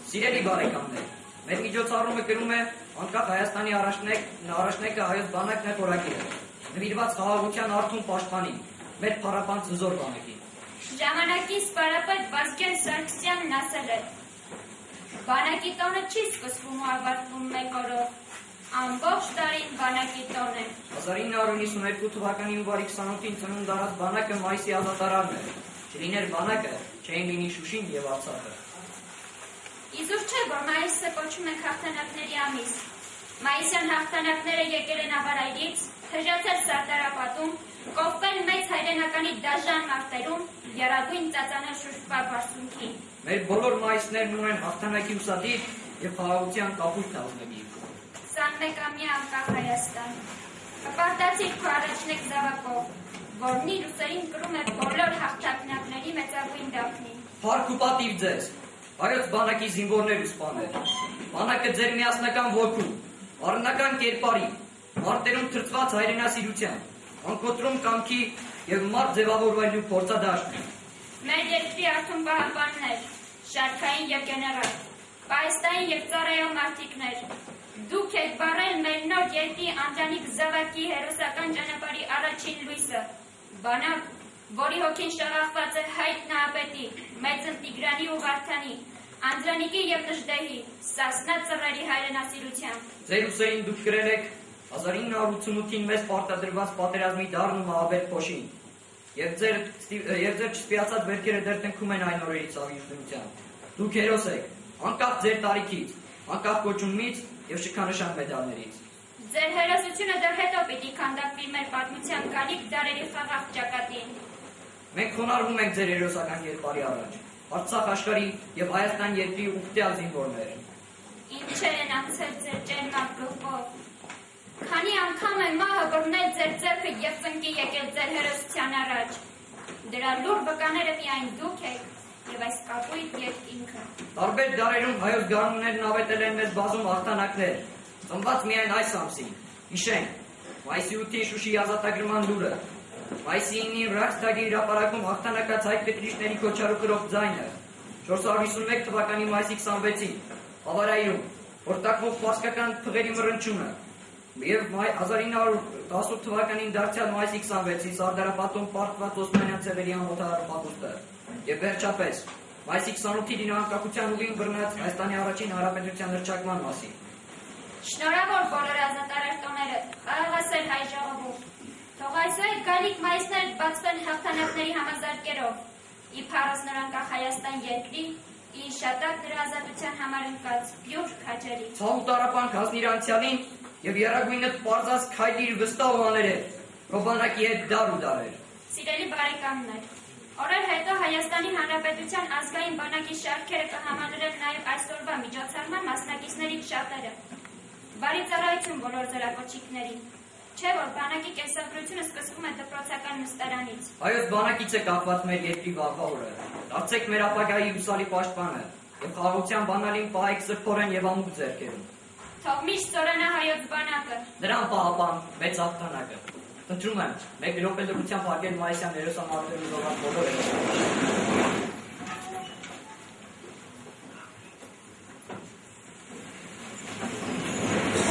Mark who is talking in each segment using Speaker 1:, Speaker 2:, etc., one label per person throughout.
Speaker 1: Սիրելի բարեկամներ, մեր միջոցառումը կրում է անկախ Հայաստանի առաջնեկը հայոց բանակն է խորագիրը, նվիրված խաղաղության արդուն պաշտպանին, մեր փառապանծ հզոր բանակին։
Speaker 2: Ժամանակի սպարապետ Վազգեն Սարգսյանն ասել է. բանակի տոնը չի սկսվում ու ավարտվում մեկ օրով, ամբողջ տարին բանակի տոն է։
Speaker 1: 1992 թվականի հունվարի 28-ին ծնունդ առած բանակը մայիսի ազատարարն է, չլիներ բանակը, չէին լինի Շուշին և Արցախը։
Speaker 2: Իզուր չէ, որ մայիսը կոչում ենք հաղթանակների ամիս։ Մայիսյան հաղթանակները եկել են ավարայրից, թժացել Սարդարապատում, կոփվել մեծ հայրենականի դաժան մարտերում, եռագույն ծածանել շուշպա բարձունքին։
Speaker 1: Մեր բոլոր մայիսներն ունեն հաղթանակի ուսադիր և խաղաղության կապույտ թավնագիր։
Speaker 2: 21-ամյա անկախ Հայաստան։ Հպարտացիր քո առաջնեկ զավակով, որն իր ուսերին կրում է բոլոր հաղթանակների մեծագույն դափնին։
Speaker 1: Փառք ու պատիվ ձեզ, հայոց բանակի զինվորներ ու սպաներ։ Բանակը ձեր միասնական ոգու, առնական կերպարի, մարտերում թրծված հայրենասիրության, անկոտրում կամքի և մարդ ձևավորվելու փորձադաշտն է։
Speaker 2: Մեր երկրի արդուն պահապաններ, շարքային և գեներալ, պահեստային և ծառայող մարդիկներ, դուք եք վառել մեր նոր երկրի անդրանիկ զավակի հերոսական ճանապարհի առաջին լույսը, բանակ, որի հոգին շաղախված է Հայկ Նահապետի, Մեծն Տիգրանի ու Վարդանի, Անդրանիկի և Նժդեհի, Սասնա ծռերի հայրենասիրությամբ։
Speaker 1: Ձեր ուսերին դուք կրել եք 1988-ին մեզ պարտադրված պատերազմի դառն ու մահաբեր փոշին, և ձեր չսպիացած վերքերը դեռ տնքում են այն օրերի ցավի ուժգնությամբ։ Դուք հերոս եք, անկախ ձեր տարիքից, անկախ կոչումից և շքանշան մեդալներից։
Speaker 2: Ձեր հերոսությունը դեռ հետո պիտի քանդակվի մեր պատմության գալիք դարերի խաղաղ ճակատին։
Speaker 1: Մենք խոնարհվում ենք ձեր հերոսական կերպարի առաջ, Արցախ աշխարհի և Հայաստան երկրի ուխտյալ զինվորներ։
Speaker 2: Ինչեր են անցել ձեր ճերմակ գլխով։ Քանի անգամ է մահը բռնել ձեր ձեռքը և ծնկի եկել ձեր հերոսության առաջ։ Դրա լուր վկաները միայն դուք եք և այս կապույտ երկինքը։
Speaker 1: Տարբեր դարերում հայոց գարուններն ավետել են մեզ բազում հաղթանակներ, ծնված միայն այս ամսին։ Հիշենք, մայիսի 8-ին Շուշիի ազատագրման լուրը, մայիսի 9-ին Ռաքսդագի հրապարակում հաղթանակած հայ կտրիչների քոչարու կրող ձայնը, 451 թվականի մայիսի 26-ին Ավարայրում հորտակվող պարսկական փղերի մռնչյունը, և 1918 թվականին դարձյալ մայիսի 26-ին Սարդարապատում պարտված օսմանյան ցեղերի անօթար պատուստը, և վերջապես մայիսի 28-ին իր անկախության ուղին բռնած Հայաստանի առաջին հանրապետության հռչակման մասին։
Speaker 2: Շնորհավոր բոլոր ազատարար տոները, խաղաղասեր հայ ժողովուրդ, Թող այսօր գալիք մայիսներ բացվեն հաղթանակների համազարկերով, իբարս նրանք Հայաստան երկրի, ի շատակ նրա ազատության համար ընկած յուր քաջերի։
Speaker 1: Ցավ տարապան քազնիր անցյալին եւ երագույնը պարզած քայլիր վստահ աներեր, քո բանակի հետ դար ու դարեր։
Speaker 2: Սիրելի բարեկամներ, օրեր հետո Հայաստանի Հանրապետության ազգային բանակի շարքերը կհամանրեն նաև այսօրվա միջոցառման մասնակիցների շատերը։ Բարի ծառայություն բոլոր զորակոչիկներին։ Չէ՞ որ բանակի կենսագրությունը սկսվում է դպրոցական նստարանից։
Speaker 1: Այո, բանակից է կապված մեր երկրի վաղվա օրը։ Դարձեք մեր ապագայի հուսալի պաշտպանը եւ խաղաղության բանալին պահեք սրբորեն եւ ամուր ձեռքերում։
Speaker 2: Թող միշտ ծորանա հայոց բանակը։
Speaker 1: Նրան պահապան մեծ հաղթանակը։ Խնդրում եմ, մեկ րոպե դրությամբ Վարգել Մայիսյան հերոսամարտերում զոհված բոլոր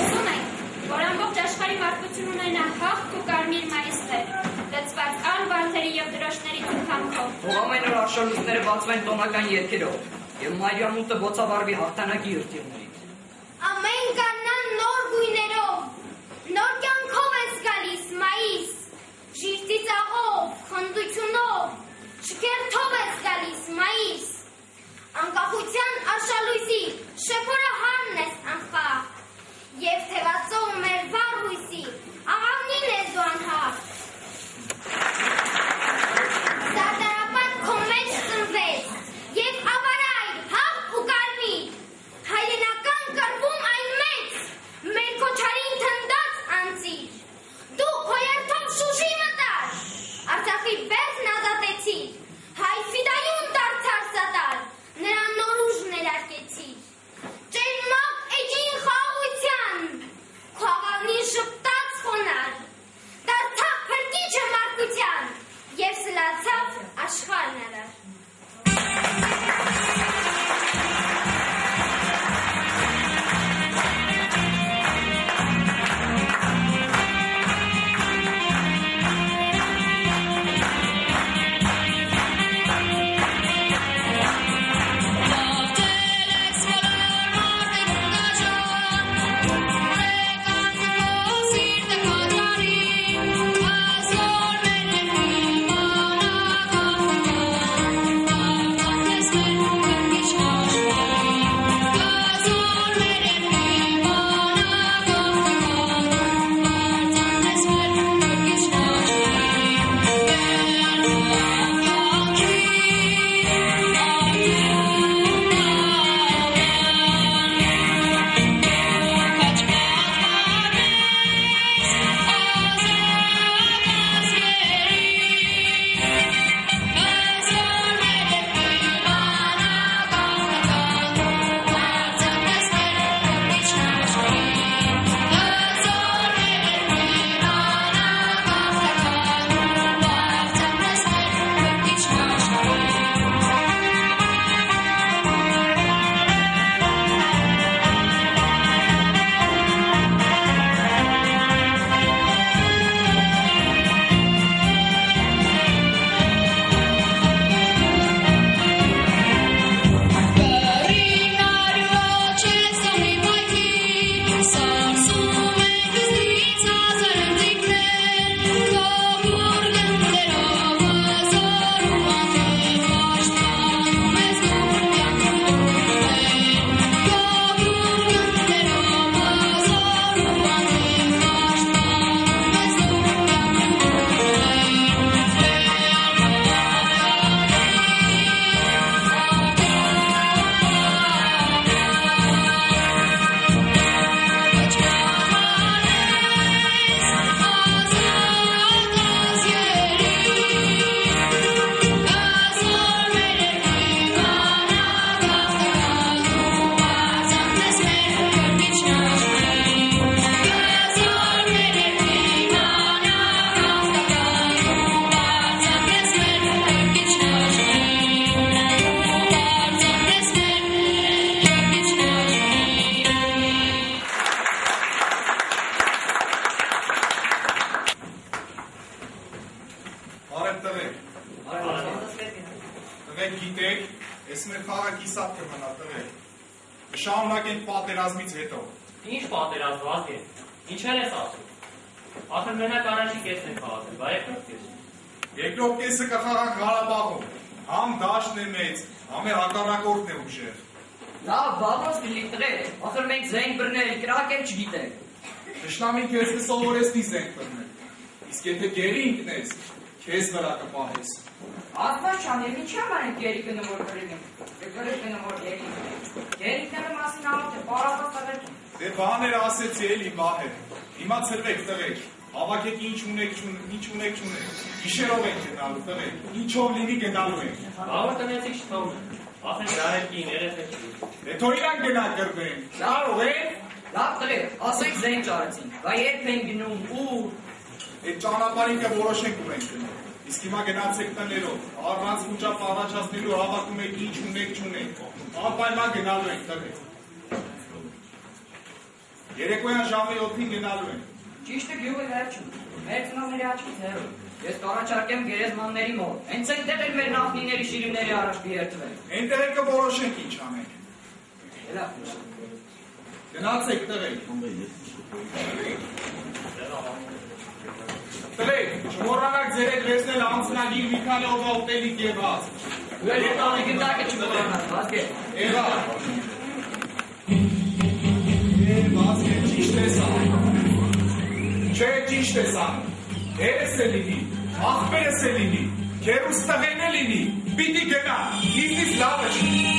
Speaker 2: Ուզում ենք, որ ամբողջ աշխարհի մարդկություն ունենա հաղթ ու կարմիր մայիսներ, լցված ալ վարդերի եւ դրոշների ցուցանքով։
Speaker 1: Թող ամեն օր արշալույսները բացվեն տոնական երգերով եւ մայրամուտը ոցավարվի հաղթանակի ըրտիրներից։
Speaker 3: Ամեն կանան նոր գույներով, նոր կյանքով ես գալիս մայիս, ժիրտիծաղով, խնդությունով, շքերթով ես գալիս մայիս, անկախության արշալույսի շեփորահարն ես անխախտ, եւ թևածով մեր վառ հույսի աղավնին ես դու անհաղթ։ Զարդարապատ քո մեջ ծնվեց, եւ ավարայր, հաղթ ու կարմիր, հայրենական կռվում այն մեծ, մեր քոչարին թնդած անծիր, դու քո երթով Շուշի մտար, Արցախի բերդն ազատեցիր, հայ ֆիդայուն դարձար սատար, նրան նոր ուժ ներարկեցիր, ճերմակ էջին խաղաղության, քո աղավնին շպտաց խոնար, դարձավ փրկիչը մարդկության, եւ սլացավ աշխարհն արար։
Speaker 4: Շարունակենք պատերազմից հետո։
Speaker 5: Ինչ պատերազմ Վազգեն, ինչեր ես ասում։
Speaker 4: Ախր մենակ առաջի կեսն է քաղաքը, բա երկրորդ կեսը։
Speaker 5: Երկրորդ կեսը կխաղանք Ղարաբաղում։ Համ դաշտն է մեծ, համ է հակառակորդն է ուժեղ։
Speaker 1: Լավ, բաբոս կլի տղեր, ախր մենք զենք բռնել, կրակել չգիտենք։
Speaker 5: Թշնամին քեզ կսովորեցնի զենք բռնել։ Իսկ եթե գերի ընկնես, քեզ վրա կպահես։
Speaker 1: Ասված չան, եւ ինչի՞ համար են գերի կնմոր բռնում։ Գերի կնմոր գերի։ Գերիքները մասին աղոտ է, պարապած տղեր։
Speaker 5: Դե բաներ ասեցի էլի բահեր։ Հիմա ցրվեք տղեր։ Հավաքեք ինչ ունեք, գիշերով ենք գնալու տղեր, ինչով լինի գնալու ենք։
Speaker 4: Բավը տնեցիք շթվում է, ախր դարեկին, երեխեք չուր։
Speaker 5: Դե թո իրան գնա կրվեն, կարող ենք։
Speaker 1: Լավ տղեր, ասենք զենք ճարեցինք, բա երբ են գնում, ուր։
Speaker 5: Այդ ճանապարհին կորոշենք ուր ենք գնում։ Իսկ հիմա գնացեք տներով, առանց խոճապ առաջացնելու հավաքում եք ինչ ունեք, անպայման գնալու ենք տղեր։ Երեկոյան ժամը 7-ին գնալու ենք։
Speaker 1: Ճիշտը գյուղի վերջում, մեր ծնողների աչքից հեռու։ Ես կառաջարկեմ գերեզմանների մոտ։ Հենց այնտեղ էլ մեր նախնիների շիրիմների առաջ կերտվեն։
Speaker 5: Այնտեղ էլ կորոշենք ինչ անենք։
Speaker 1: Լավ։
Speaker 5: Գնացեք տղեր։ Տղեր, չմոռանաք ձեր հետ վերցնել անձնագիր մի քանի օր ուտելիք եւ հաց։
Speaker 1: Ու էլ հետո գնդակը չմոռանաք, Վազգեն։
Speaker 5: Եղա։ Վազգեն ճիշտ է սա։ Չէ, ճիշտ է սա։ Երես է լինի, աղբերս է լինի, քերուս տղեն է լինի, պիտի գնա, իզնից լավը չի։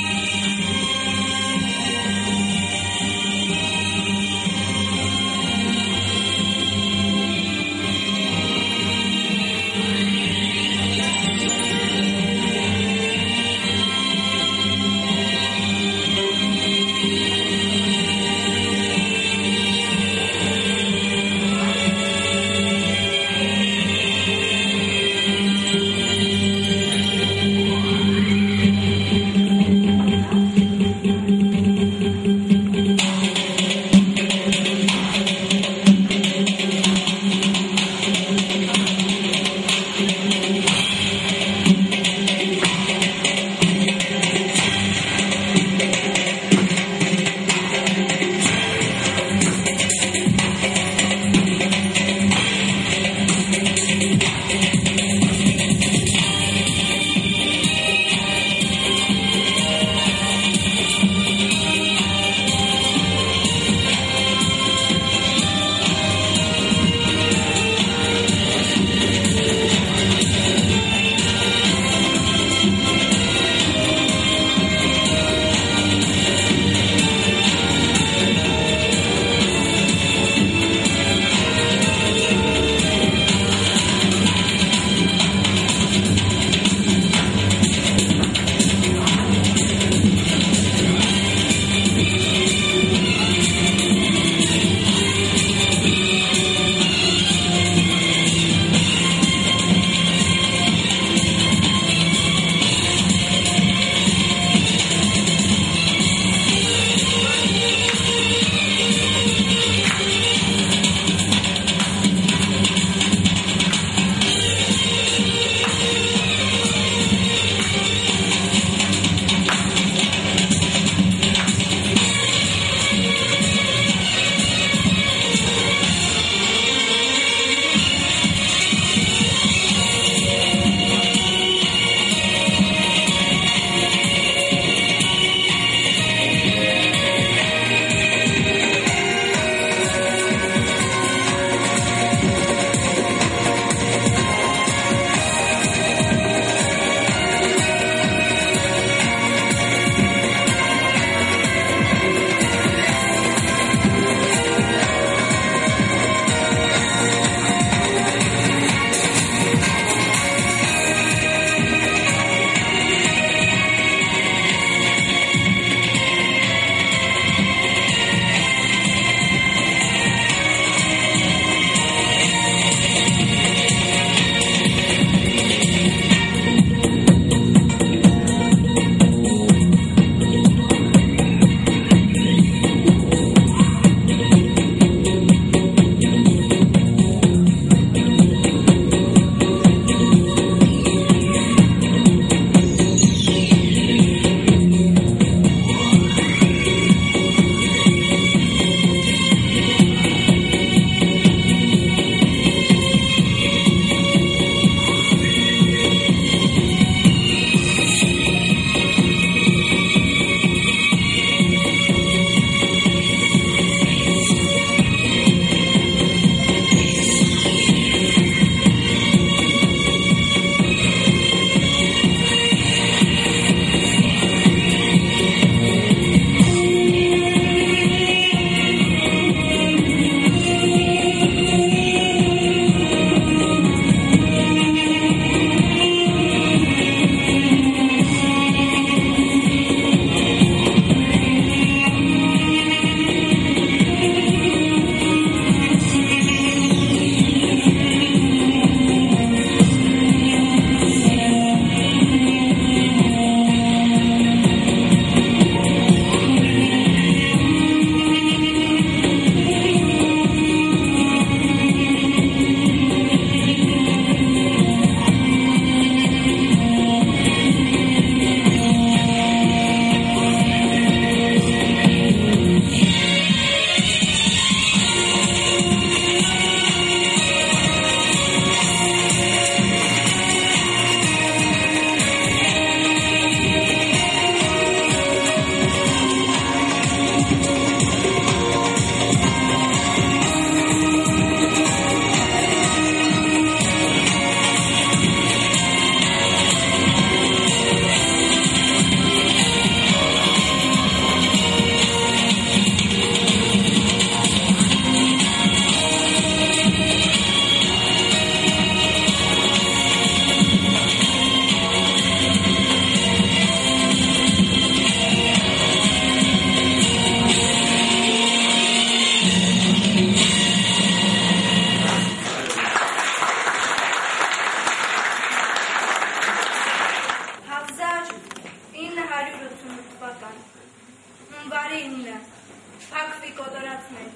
Speaker 6: կոտորածներ։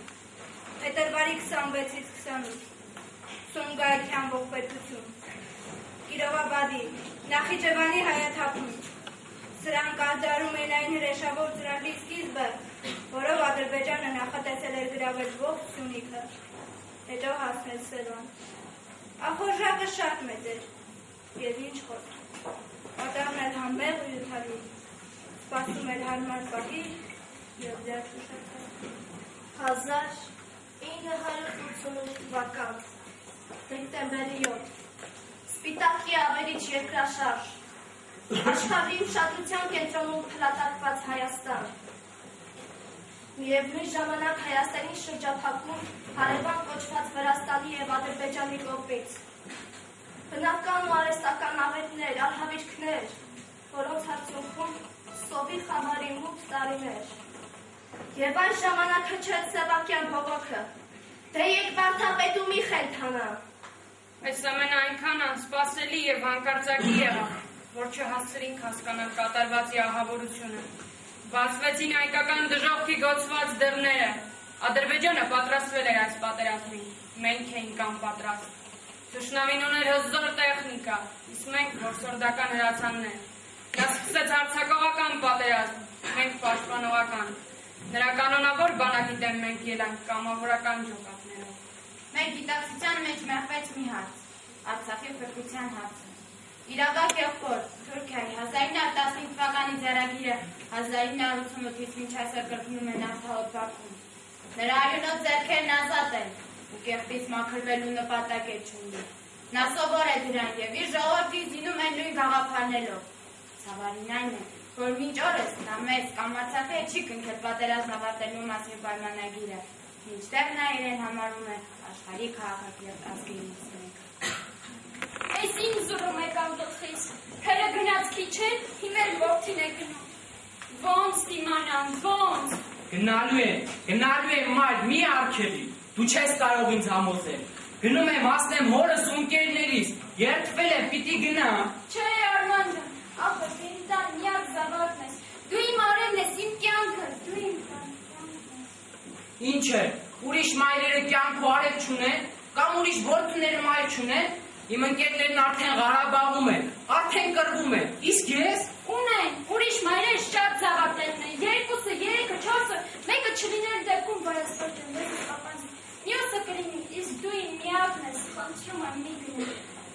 Speaker 6: Փետրվարի 26-ից 28 Սումգայիթյան ողբերգություն Կիրովաբադի Նախիջևանի հայաթափում Սրանք արձարում են այն հրեշավոր ծրագրի սկիզբը, որով Ադրբեջանը նախատեսել էր գրավել ողջ Սյունիքը, հետո հասնել Սևան։ Ախորժակը շատ մեծ էր, և ինչ խոր։ Պատահն էլ համեղ ու յութալի, սպասում էր հարմար պատի և ձեռք ուշացավ։
Speaker 3: 1988 թվական, դեկտեմբերի 7, Սպիտակի ավերիչ երկրաշարժ, աշխարհի ուշադրության կենտրոնում փլատակված Հայաստան։ Միևնույն ժամանակ Հայաստանի շրջափակում հարևան կոչված Վրաստանի և Ադրբեջանի կողմից։ Բնական ու արհեստական աղետներ, արհավիրքներ, որոնց արդյունքում սովի խավարի մութ տարիներ։ Եվ այս ժամանակ հնչեց Սևակյան բողոքը. «Դե եկ վարդապետումի խենթանա»։
Speaker 7: Այս ամենը այնքան անսպասելի և հանկարծակի եղավ, որ չհասցրինք հասկանալ կատարվածի ահավորությունը։ Բացվեցին հայկական դժոխքի գոցված դռները։ Ադրբեջանը պատրաստվել էր այս պատերազմին, մենք էինք անպատրաստ։ Թշնամին ուներ հզոր տեխնիկա, իսկ մենք որսորդական հրացաններ։ Նա սկսեց հարձակողական պատերազմ, մենք պաշտպանողական։ Նրա կանոնավոր բանակի դեմ մենք ելանք կամավորական ջոկատներով։
Speaker 2: Մեր գիտակցության մեջ մեղվեց մի հարց, Արցախի փրկության հարցը։ Իրավակ եղբոր, Թուրքիայի 1915 թվականի ձեռագիրը 1988-ից մինչ այսօր կրկնում է նավթահոտ Բաքուն։ Նրա արյունոտ ձեռքերն ազատ են ու կեղտից մաքրվելու նպատակ է չունի։ Նա սովոր է դրան և իր ժողովրդին զինում է նույն գաղափարներով։ Ցավալին այն է, որ մինչ օրս նա մեծ կամ Արցախի հետ չի կնքել պատերազմ ավարտելու մասին պայմանագիրը, մինչդեռ նա իրեն համարում է աշխարհի քաղաքակիրթ ազգերից մեկը։
Speaker 3: Այս ինձ զուրում է կամ գլխիս, հերը գնացքի չէ, հիմեր որդին է գնում։ Ոնց դիմանամ, ոնց։
Speaker 1: Գնալու եմ մայր, մի արգելի, դու չես կարող ինձ համոզել։ Գնում եմ հասնեմ հորս ու ընկերներից, երդվել եմ, պիտի գնամ։
Speaker 3: Չէ, Արման ջան, ախր գերիդան միակ զավակն ես, դու իմ արևն ես, իմ կյանքը, դու իմ կյանքն ես։
Speaker 1: Ինչ է, ուրիշ մայրերը կյանք ու արև չունեն, կամ ուրիշ որդիները մայր չունեն, իմ ընկերներն արդեն Ղարաբաղում են, արդեն կռվում են, իսկ ես
Speaker 3: ունեն, ուրիշ մայրեր շատ զավակներն են, երկուսը, երեքը, չորսը, մեկը չլիներ դեպքում վրաստորջն, ես պապանձ, մյուսը կլինի, իսկ դու իմ միակն ես, խնդրում եմ մի գնի։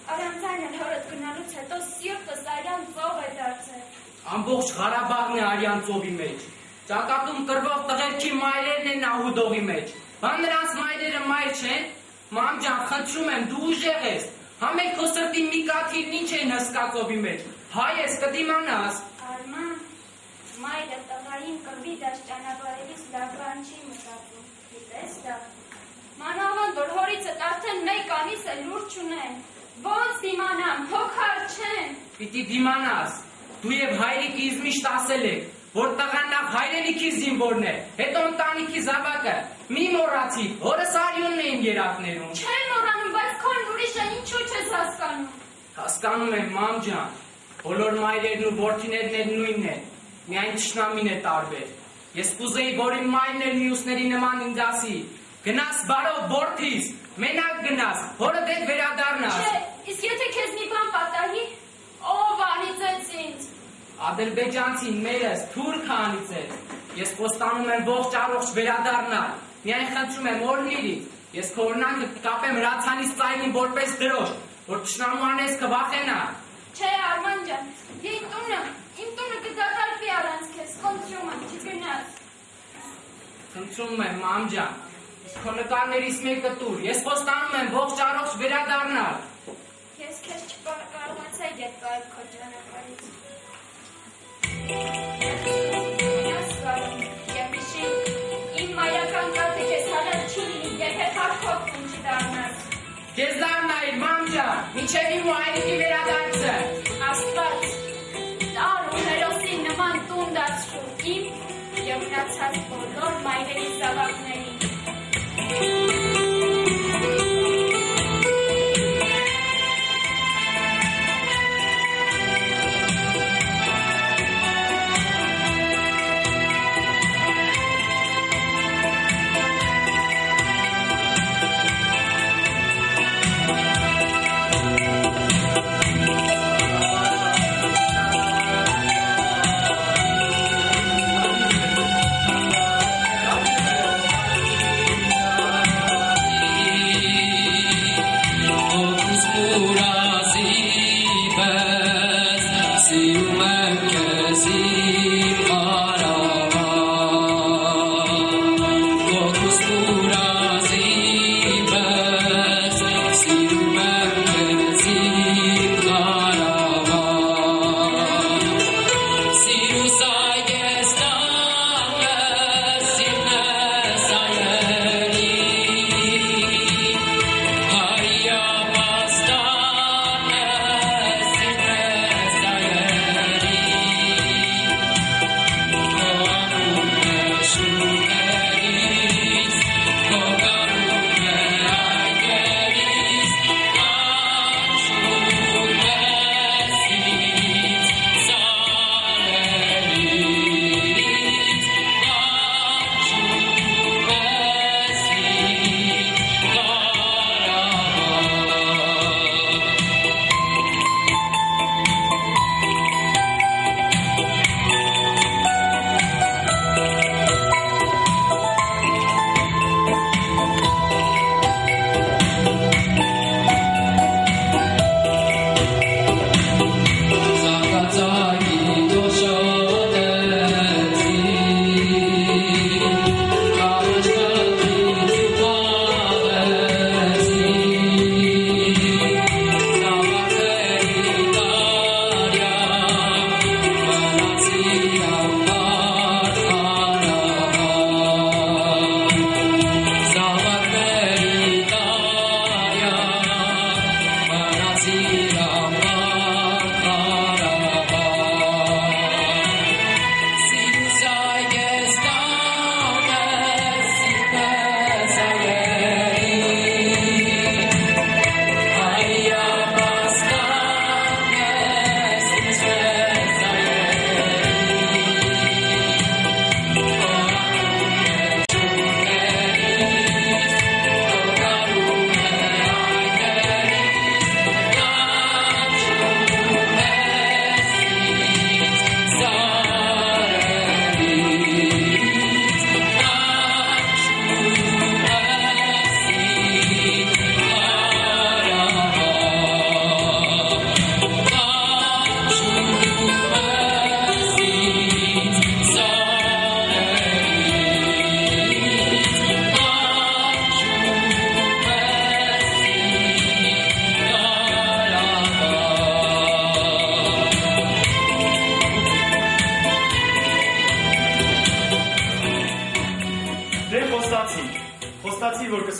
Speaker 3: Արանցայն էլ հորդ գնալուց հետո սիրտս արյան ծով է դարձել։
Speaker 1: ամբողջ Ղարաբաղն է արյան ծովի մեջ, ճակատում կռվող տղերքի մայրերն են Ահուդողի մեջ, բան նրանց մայրերը մայր չեն, մամ ջան, խնդրում եմ, դու ուժեղ ես, համեր քո սրտին մի կաթիլն ինչ են հսկա ծովի մեջ, հայ ես կդիմանաս։
Speaker 3: Արման, մայրը տղային կռվի դաշ ճանապարհելիս լավ բան չի մտածում, գիտես դա։ Մանավանդ որ հորիցդ արդեն մեկ ամիս է լուր չունեն, ոնց դիմանամ, հոգար չեն։
Speaker 1: Պիտի դիմանաս, դու և հայրիկիս միշտ ասել եք, որ տղան նախ հայրենիքի զինվորն է, հետո ընտանիքի զավակը, մի մոռացի, հորս արյունն է իմ երակներում։
Speaker 3: Չեմ մոռանում, բայց քոն ուրիշը ինչու չես հասկանում։
Speaker 1: Հասկանում եմ, մամ ջան, բոլոր մայրերն ու որդիներն էլ նույնն են, միայն թշնամին է տարբեր։ Ես կուզեի, որ իմ մայրն էլ մյուսների նման ինձ ասի, գնաս բարով որդիս, մենակ գնաս, հորդ հետ վերադառնաս։
Speaker 3: Չէ, իսկ եթե քեզ մի բան պատահի, ով անիծեց ինձ։
Speaker 1: Ադրբեջանցին մերս, թուրքը անիծեց։ Ես խոստանում եմ ողջ առողջ վերադառնալ, միայն խնդրում եմ օրհնիր, ես քո օրհնանքը կկապեմ հրացանից ծայրին որպես դրոշ, որ թշնամու անես կվախենա։
Speaker 3: Չէ, Արման ջան, իմ տունը կդատարկվի առանց քեզ, խնդրում եմ, չգնաս։
Speaker 1: Խնդրում եմ, մամ ջան, քո նկարներից մեկը տուր, ես խոստանում եմ ողջ առողջ վերադառնալ։
Speaker 3: Ես քեզ չկարողացա ետ գալ քո ճանապարհից։ Ես գալու եմ իշին, իմ մայրական կատը քեզ հալել չի լինի, եթե խարքով ունջի դառնաս։
Speaker 1: Քեզ դառնայր, մամ ջան, մինչև իմ ու հայրիկի վերադարձը։
Speaker 3: Աստված, տար ու հերոսի նման տուն դարձրու իմ և մնացած բոլոր մայրերի զավակներին։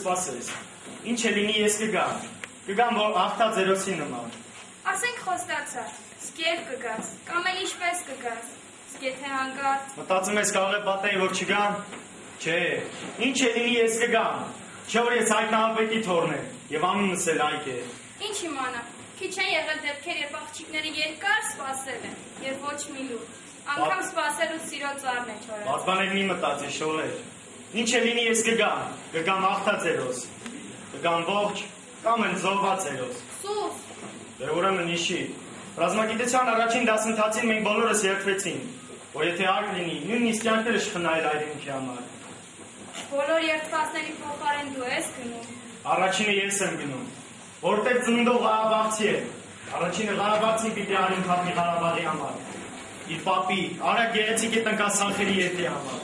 Speaker 8: կսպասես։ Ինչ է լինի ես կգամ որ աղթաձերոսի նման։
Speaker 6: Ասենք խոստացա, սկեև կգաս, կամ էլ ինչպես կգաս, սկեթե հանգարտ։
Speaker 8: Մտածում ես կարող է պատեի որ չգամ։ Չէ, ինչ է լինի ես կգամ։ Չէ որ ես այդ նահապետի թորն եմ եւ անունս էլ Այկ է։
Speaker 6: Ինչ իմանա, քիչ են եղել դեպքեր, երբ աղջիկները երկար սպասել են եւ ոչ մի լուր։ Անգամ սպասելու սիրո ծառն է չորած։
Speaker 8: Պատվանել մի մտածի շողեր։ Ինչ է լինի ես կգամ աղթաձերոս։ Կգամ ողջ կամ էլ զոհվածերոս։
Speaker 6: Սուս։
Speaker 8: Դե ուրեմն իշի։ Ռազմագիտության առաջին դասընթացին մենք բոլորս երդվեցինք, որ եթե արկ լինի, նույնիսկ կյանքերը շխնայել այրենքի համար։
Speaker 6: Բոլոր երդվածների փոխարեն դու ես գնում։
Speaker 8: Առաջինը ես եմ գնում, որտեղ ծննդող Ղարաբաղցի է։ Առաջինը Ղարաբաղցին պիտի արին քափի Ղարաբաղի համար։ Իր պապի, արագ գեղեցիկ է տնկասանքերի եթի համար։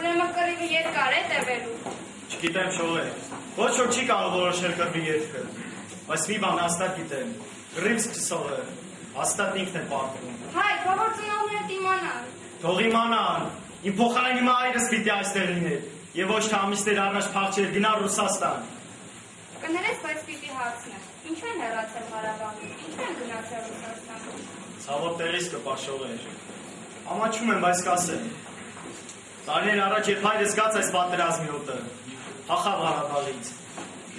Speaker 6: Ուրեմն կռիվը երկար է տևելու։
Speaker 8: Չգիտեմ շողեր, ոչ որ չի կարող որոշել կռվի ետքը, բայց մի բան հաստատ գիտեմ, կռիվ սկսողը հաստատ ինքն է պարտվում։
Speaker 6: Հայ, բավոր ծնողներդ իմանան։
Speaker 8: Թող իմանան, իմ փոխարեն հիմա այրս պիտի այստեղ լիներ, եւ ոչ թե ամիսներ առաջ փախչեր գնա Ռուսաստան։
Speaker 6: Կներես, բայց պիտի հարցնեմ, ինչու են հեռացել Ղարաբաղից, ինչու են գնացել Ռուսաստան։
Speaker 8: Ցավոք տեղից կպաշողեր։ Ամաչում եմ, բայց կասեմ։ Տարիներ առաջ երբ հայրս գաց այս պատերազմի օտը, հախավ Ղարաբաղից։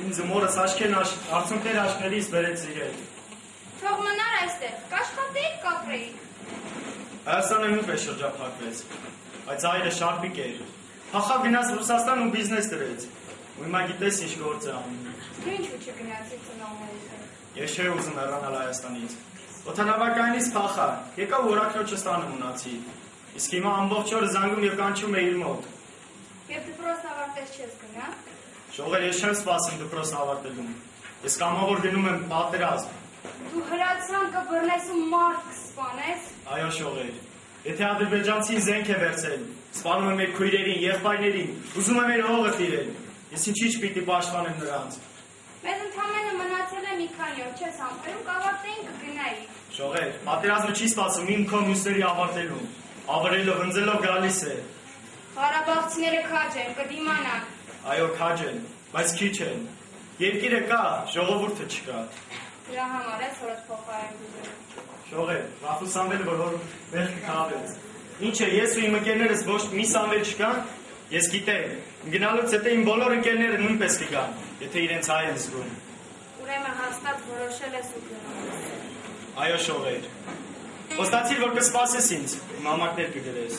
Speaker 8: Ինձ մորս աչքերն արցունքներ աչքերից բերեց իրեն։
Speaker 6: Թող մնար այստեղ, կաշխատեիք կապրեիք։
Speaker 8: Հայաստանը նույնպես շրջափակվեց, բայց հայրը շարպիկ էր։ Հախավ գնաց Ռուսաստան ու բիզնես դրեց։ Ու հիմա գիտես ինչ գործ է անում։
Speaker 6: Դու ինչու չգնացիր ծնողներիդ հետ։
Speaker 8: Ես չէի ուզում հեռանալ Հայաստանից։ Օդանավակայանից փախա, եկա օրաքրոջս տանը մնացի։ Իսկ հիմա ամբողջ օրը զանգում եւ կանչում է իր մոտ։
Speaker 6: Եվ դպրոցն ավարտես չես գնա։
Speaker 8: Շողեր ես չեմ սպասում դպրոցն ավարտելուն։ Ես կամավոր գնում եմ պատերազմ։
Speaker 6: Դու հրացան կբռնես ու մարդ կսպանես։
Speaker 8: Այո շողեր։ Եթե ադրբեջանցին զենք է վերցել, սպանում է մեր քույրերին, եղբայրներին, ուզում է մեր հողը տիրել։ Ես ինչի՞ չպիտի պաշտպանեմ նրանց։
Speaker 6: Մեզ ընդամենը մնացել է մի քանի օր, չես համբերում, կավարտեին կգնայի։
Speaker 8: Շողեր, պատերազմը չի սպասում իմ քո մյուսների ավարտելուն։ Ավրելով, ընձելով գալիս է։
Speaker 6: Ղարաբաղցիները քաջ են, կդիմանան։
Speaker 8: Այո, քաջ են, բայց քիչ են։ Երկիրը կա, ժողովուրդը չկա։
Speaker 6: Դրա համար ես հորդ փոխարեն դուզել։
Speaker 8: Շողեր, Ռաֆուսանվելը որ վերք կհավեց։ Ինչ է, ես ու իմ ընկերներս ոչ մի սանվել չկան, ես գիտեմ, գնալուց հետո իմ բոլոր ընկերները նույնպես կգան, եթե իրենց հայ են զգում։
Speaker 6: Ուրեմն հաստատ որոշել ես ու գնում։
Speaker 8: Այո, շողեր։ Ոստացիր, որ կսպասես ինձ, մամակներ կգրես։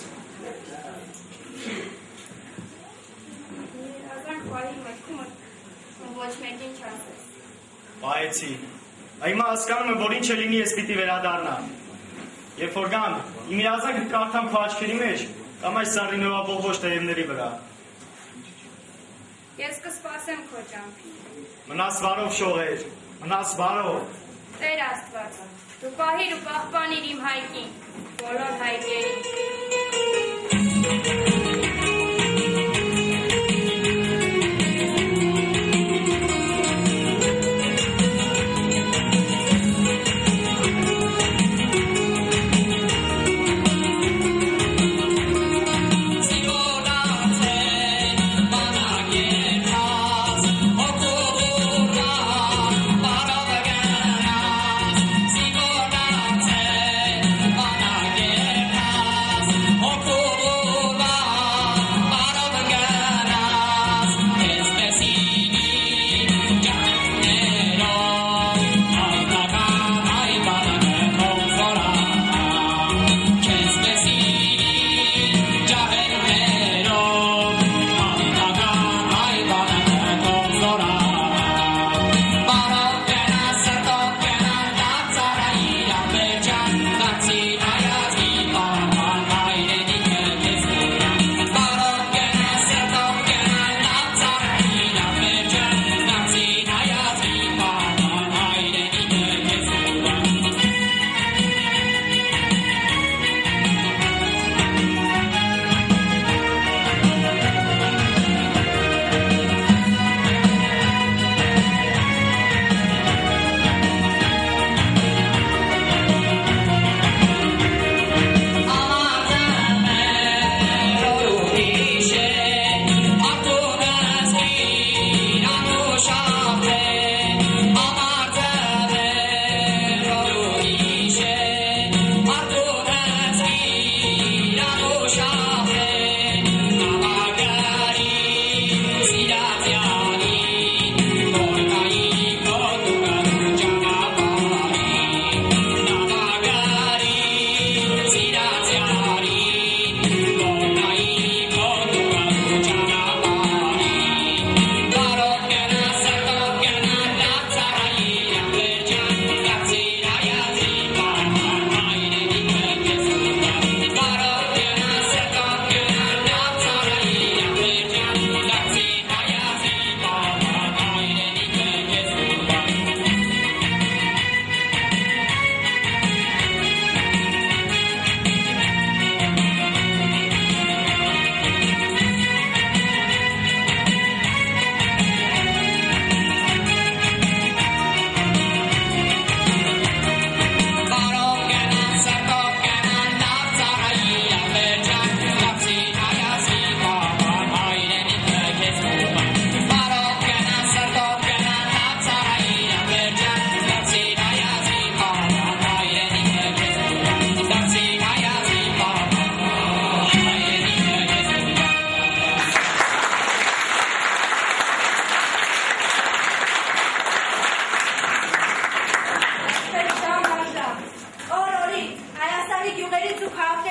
Speaker 6: Ազանք պահի մտքումը, ոչ մեկին չասես։
Speaker 8: Պահեցի։ Հիմա հասկանում եմ, որ ինչ է լինի, ես պիտի վերադառնամ։ Երբ որ գամ, իմ իրազանքը կարդամ քո աչքերի մեջ, կամ այս սարի նորաբողբոջ տերևների վրա։
Speaker 6: Ես կսպասեմ քո ճամփին։
Speaker 8: Մնաս վարով շողեր, մնաս վարով։
Speaker 6: Տեր Աստված, դու պահիր ու պահպանիր իմ հայկին, բոլոր հայկերին։
Speaker 9: Oh,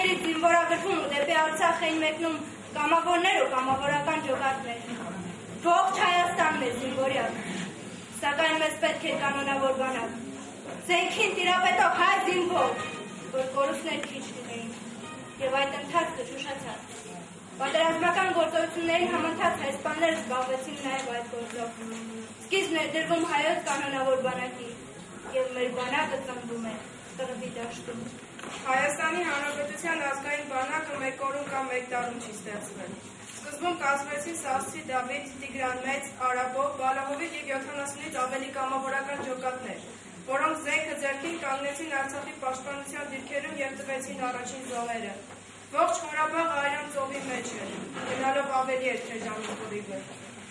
Speaker 3: Հայաստաններից զինվորագրվում ու դեպի Արցախ էին մեկնում կամավորներ ու կամավորական ջոկատներ։ Ողջ Հայաստանն է զինվորյակ, սակայն մեզ պետք է կանոնավոր բանակ։ Զենքին տիրապետող հայ զինվոր, որ կորուստներ քիչ լինեին, եւ այդ ընթացքը շուշացավ։ Պատերազմական գործողությունների համընթաց հայաստանները զբաղվեցին նաեւ այդ գործով։ Սկիզբն էր դրվում հայոց կանոնավոր բանակի, եւ մեր բանակը ծնվում է Տրվի դաշտում։
Speaker 9: Հայաստանի Հանրապետության ազգային բանակը մեկ օրում կամ մեկ տարում չի ստեղծվել։ Սկզբում կազմվեցին Սասցի, Դավիթ, Տիգրան Մեծ, Արաբով, Բալահովիտ եւ 70-ից ավելի կամավորական ջոկատներ, որոնք զենքը ձեռքին կանգնեցին Արցախի պաշտպանության դիրքերում եւ տվեցին առաջին զոհերը։ Ողջ Ղարաբաղը այրան ծովի մեջ էր, գնալով ավելի էր Քեժանի կողմը։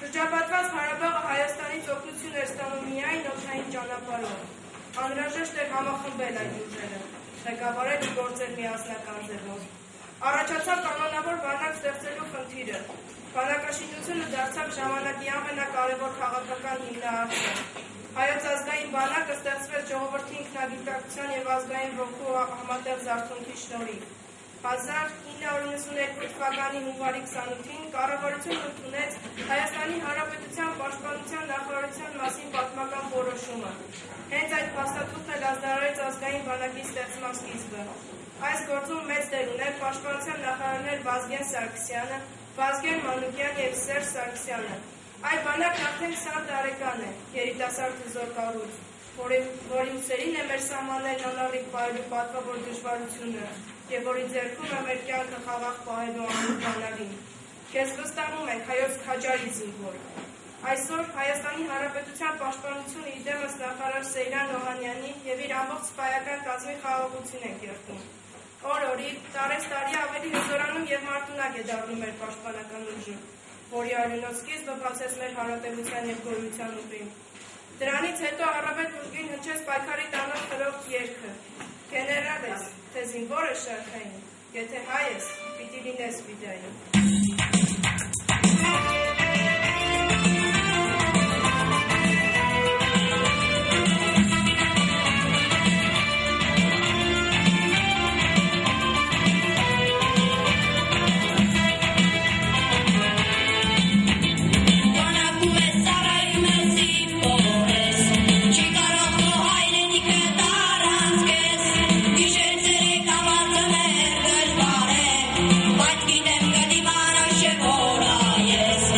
Speaker 9: Շրջապատված Ղարաբաղը Հայաստանից օգնություն էր ստանում միայն օդային ճանապարհով։ Անհրաժեշտ էր համախմբել այդ ուժերը, ղեկավարել ու գործել միասնական ձևով։ Առաջացավ կանոնավոր բանակ ստեղծելու խնդիրը։ Բանակաշինությունը դարձավ ժամանակի ամենակարևոր քաղաքական հիմնահարցը։ Հայոց ազգային բանակը ստեղծվեց ժողովրդի ինքնագիտակցության եւ ազգային ոգու համատեղ զարթոնքի շնորհիվ։ 1992 թվականի հունվարի 28-ին կառավարությունը ընդունեց Հայաստանի Հանրապետության պաշտպանության նախարարության մասին պատմական որոշումը։ Հենց այդ փաստաթուղթն էլ ազդարարեց ազգային բանակի ստեղծման սկիզբը։ Այս գործում մեծ դեր ուներ պաշտպանության նախարարներ Վազգեն Սարգսյանը, Վազգեն Մանուկյան եւ Սերժ Սարգսյանը։ Այդ բանակն արդեն 20 տարեկան է, երիտասարդ հզոր կառույց, որի ուսերին է մեր սահմաններն անառիկ պահելու պատվավոր դժվարությունը եւ որի ձեռքում է մեր կյանքը խաղաղ պահելու ամուր բանալին։ Քեզ վստահում ենք հայոց քաջարի զինվոր։ Այսօր Հայաստանի Հանրապետության պաշտպանությունը իդեմս նախարար Սեյրան Օհանյանի եւ իր ամբողջ սպայական կազմի խաղաղություն ենք երդում։ Օր-օրի, տարեստարի ավելի հզորանում եւ մարտունակ է դառնում մեր պաշտպանական ուժը, որի արյունոտ սկիզբը բացեց մեր հանրապետության եւ գոյության ուղին։ Դրանից հետո առավել ուժգին հնչեց պայքարի տանող խրոխտ երգը։ Գեներալ ես, թե զինվոր ես շարքային, եթե հայ ես, պիտի լինես ֆիդային։
Speaker 10: Yes.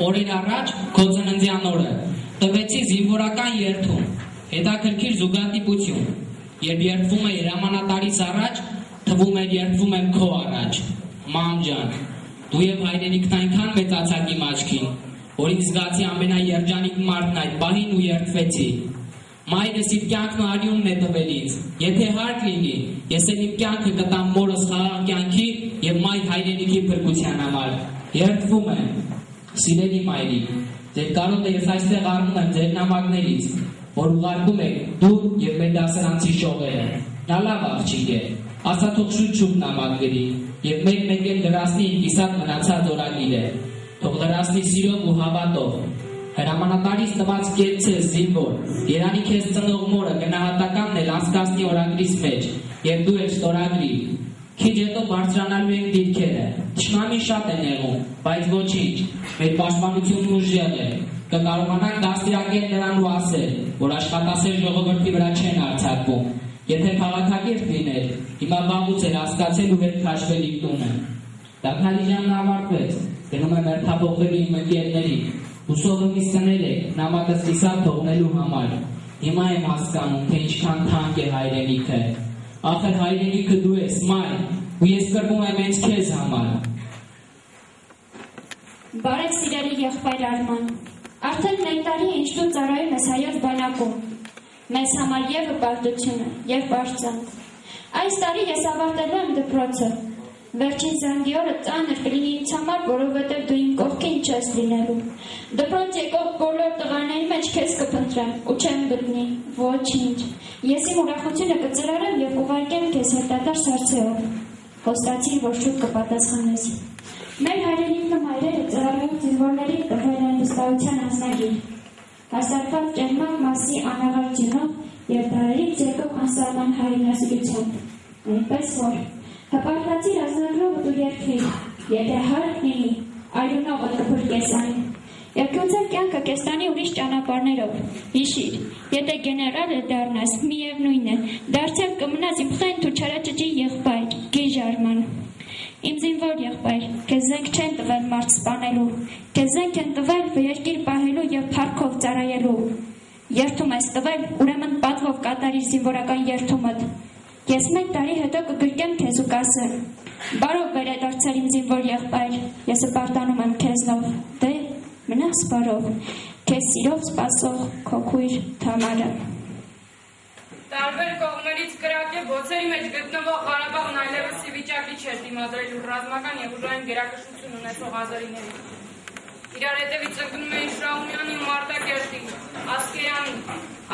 Speaker 10: օրեր առաջ քո ծննդյան օրը տվեցի զինվորական երթում, հետաքրքիր զուգատիպություն, երբ երթվում է հրամանատարից առաջ, թվում էր երթվում եմ քո առաջ, մամ ջան, դու եւ հայրենիքն այնքան մեծացաք իմ աչքին, որ ինձ զգացի ամենաերջանիկ մարդն այդ պահին ու երթվեցի։ Մայրս իր կյանքն ու արյունն է տվել ինձ, եթե հարկ լինի, ես էլ իմ կյանքը կտամ մորս խաղաղ կյանքի եւ մայր հայրենիքի փրկության համար։ Երթվում եմ, սիրելի մայրիկ, ձեր կարոտը ես այստեղ առնում եմ ձեր նամակներից, որ ուղարկում եք դու եւ մեր դասարանցի շողերը։ Նա լավ աղջիկ է, ասա թող շուտ նամակ գրի եւ մեկ էլ լրացնի իր կիսատ մնացած օրագիր է, թող լրացնի սիրով ու հավատով։ Հրամանատարից տված կեցցե զինվոր, Երանի քեզ ծնող մորը գնահատականն էլ անցկացնի օրագրիս մեջ եւ դու էլ ստորագրի։ Քիչ հետո բարձրանալու են դիրքերը, թշնամին շատ են եղում, բայց ոչինչ, մեր պաշտպանությունն ուժեղ է, կկարողանանք դաստիարակել նրան ու ասել, որ աշխատասեր ժողովրդի վրա չեն արձակվում, եթե քաղաքագիրք լիներ, հիմա վաղուց էր հասկացել ու հետ քաշվել իր տունը։ Դաքալիջանն ավարտվեց, գնում եմ հերթափոխվելու իմ ընկերներին, հուսով եմ իսկնել եք նամակս կիսատ թողնելու համար, հիմա եմ հասկանում, թե ինչքան թանկ է հայրենիքը, ախր հայրենիքը դու ես, մայր, ու ես կռվում եմ հենց քեզ համար։
Speaker 2: Բարև սիրելի եղբայր Արման, արդեն մեկ տարի է ինչ դու ծառայում ես հայոց բանակում, մեզ համար և հպարտությունը, և պարծանք։ Այս տարի ես ավարտելու եմ դպրոցը, վերջին զանգի օրը ծանր կլինի ինձ համար, որովհետև դու իմ կողքին չես լինելու։ Դպրոց եկող բոլոր տղաների մեջ քեզ կփնտրեմ ու չեմ գտնի, ոչինչ։ Ես իմ ուրախությունը կծրարեմ և կուղարկեմ քեզ հետադարձ հարցերով։ Խոստացիր, որ շուտ կպատասխանես։ Մեր հայրենիքը մայրերը ծառայող զինվորներին տվել են վստահության անձնագիր, հաստատված ճերմակ մասի անաղարտ ջանով և դարերից եկող անսահման հայրենասիրությամբ, այնպես որ հպարտացիր ազնագրովդ ու երկրիր, եթե հարկ լինի, այրունողդ կփրկես այն։ Երկրության կյանքը կես տանի ուրիշ ճանապարհներով, հիշիր, եթե գեներալը դառնաս, միևնույն է, դարձյալ կմնաս իմ խենթ ու չարաճճի եղբայր, Գիժ Արման։ Իմ զինվոր եղբայր, քեզ զենք չեն տվել մարդ սպանելու, քեզ զենք են տվել երկիր պահելու և փառքով ծառայելու։ Երթում ես տվել, ուրեմն պատվով կատարիր զինվորական երթումդ։ Ես մեկ տարի հետո կգրկեմ քեզ ու կասեմ. բարով վերադարձել իմ զինվոր եղբայր, ես հպարտանում եմ քեզնով, դե մնաս բարով, քեզ սիրով սպասող քո քույր Թամարը։
Speaker 7: Տարբեր կողմերից կրակե բոցերի մեջ գտնվող Ղարաբաղն այլևս ի վիճակի չէր դիմադրելու ռազմական և ուժային գերակշռություն ունեցող ազարիներին։ Իրար հետևից ընկնում էին Շահումյանի ու Մարտակերտի, Ասկերանի,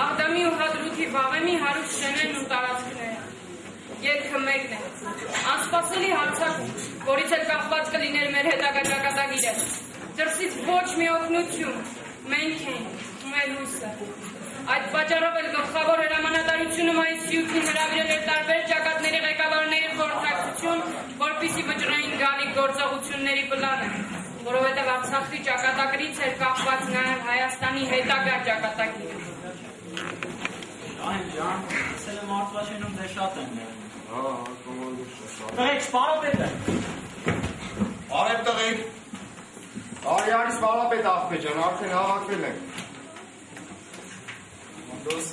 Speaker 7: Աղդամի ու Հադրութի, Վաղեմի հարուստ շեներն ու տարածքները։ Ելքը մեկն է, անսպասելի հարձակում, որից էլ կախված կլիներ մեր հետագա ճակատագիրը։ Դրսից ոչ մի օգնություն, մենք ենք, մեր հույսը։ Այդ պատճառով էլ գլխավոր հրամանատարությունը մայիսի 7-ին հրավիրել էր տարբեր ճակատների ղեկավարների խորհրդակցություն, որպեսզի վճռային գալիք գործողությունների պլանը, որովհետև Արցախի ճակատագրից էր կախված նաև Հայաստանի հետագա ճակատագիրը։
Speaker 8: Այն ջան, ասել եմ արտվաշենում դե շատ են եղել։ Տղեկ, սպանապետ է։
Speaker 5: Արև տղեկ։
Speaker 11: Արյանի սպանապետ աղբե ջան, արդեն հավաքվել ենք։
Speaker 5: Դոս,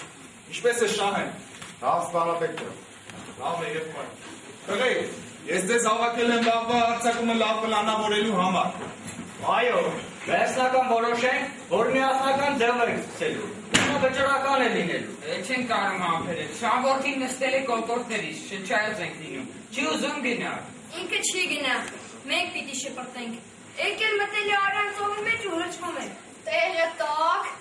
Speaker 5: ինչպես է շահեն։
Speaker 11: Լավ սպանապետ ջան։
Speaker 5: Լավ է եղբայր։ Տղեկ, ես ձեզ հավաքել եմ վաղվա արձակումը լավ պլանավորելու համար։
Speaker 1: Այո, վերջնական որոշենք, որ միասնական ձև ենք սկսելու։ Նա վճռական է լինելու։
Speaker 12: Չեն կարող համբերել։ Շանվորդին նստել է կոկորդներից, շնչայոց ենք լինում։ Չի ուզում գնալ։
Speaker 3: Ինքը չի գնա։ Մենք պիտի շպրտենք։ Եկել մտելի արանցողի մեջ ու հրճվում ենք։ Տեղը տակ,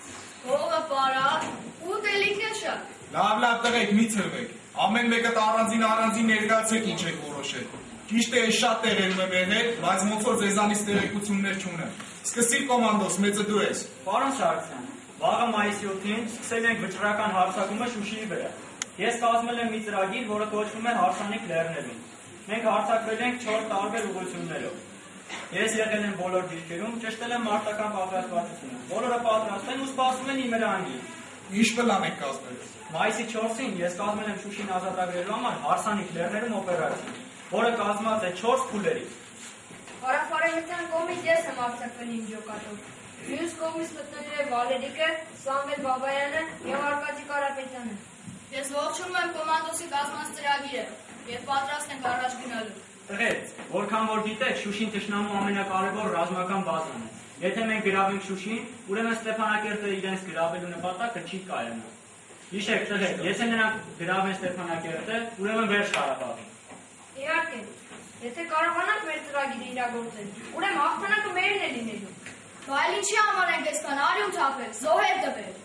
Speaker 3: հողը պարատ, ու տելիքն շատ։
Speaker 5: Լավ տղեկ, մի ցրվեք։ Ամեն մեկը առանձին ներկայացեք ինչ եք որոշել։ Ճիշտ է, շատ տեղերում եմ եղել, բայց ոնց որ ձեզանից տեղեկություններ չունեմ։ Սկսի կոմանդոս, մեծը դու ես։
Speaker 8: Պարոն Սարգսյան, վաղը մայիսի 7-ին սկսել ենք վճռական հարձակումը Շուշիի վրա։ Ես կազմել եմ մի ծրագիր, որը կոչվում է Հարսանիք լեռներում։ Մենք հարձակվել ենք 4 տարբեր ուղղություններով։ Ես եղել եմ բոլոր դիրքերում, ճշտել եմ մարտական պատրաստվածությունը։ Բոլորը պատրաստ են ու սպասում են իմ հրահանգին։
Speaker 5: Ինչ պլան եք կազմել։
Speaker 8: Մայիսի 4-ին ես կազմել եմ Շուշին ազատագրելու համար Հարսանիք լեռներում օպերացիա, որը կազմված է 4 փուլերից։
Speaker 3: Հարավարևմտյան կողմից ես եմ արձակվել իմ ջոկատով։
Speaker 9: Մյուս կողմից մտնելու է Վալերիկը, Սամվել Բաբայանը և Արկադի Կարապետյանը։
Speaker 6: Ես ողջունում եմ կոմանդոսի կազմած ծրագիրը և պատրաստ ենք առաջ գնալու։
Speaker 8: Տղերք, որքան որ գիտեք, Շուշին թշնամու ամենակարևոր ռազմական բազան է։ Եթե մենք գրավենք Շուշին, ուրեմն Ստեփանակերտը իրենց գրավելու նպատակը չի կայանա։ Հիշեք, տղերք, եթե նրանք գրավեն Ստեփանակերտը, ուրեմն վերջ Ղարաբաղի։
Speaker 9: Իհարկե, եթե կարողանանք մեր ծրագիրը իրագործել, ուրեմն հաղթանակը մերն է լինելու։
Speaker 6: Բայց ինչի համար ենք այսքան արյուն թափել, զոհեր տվել։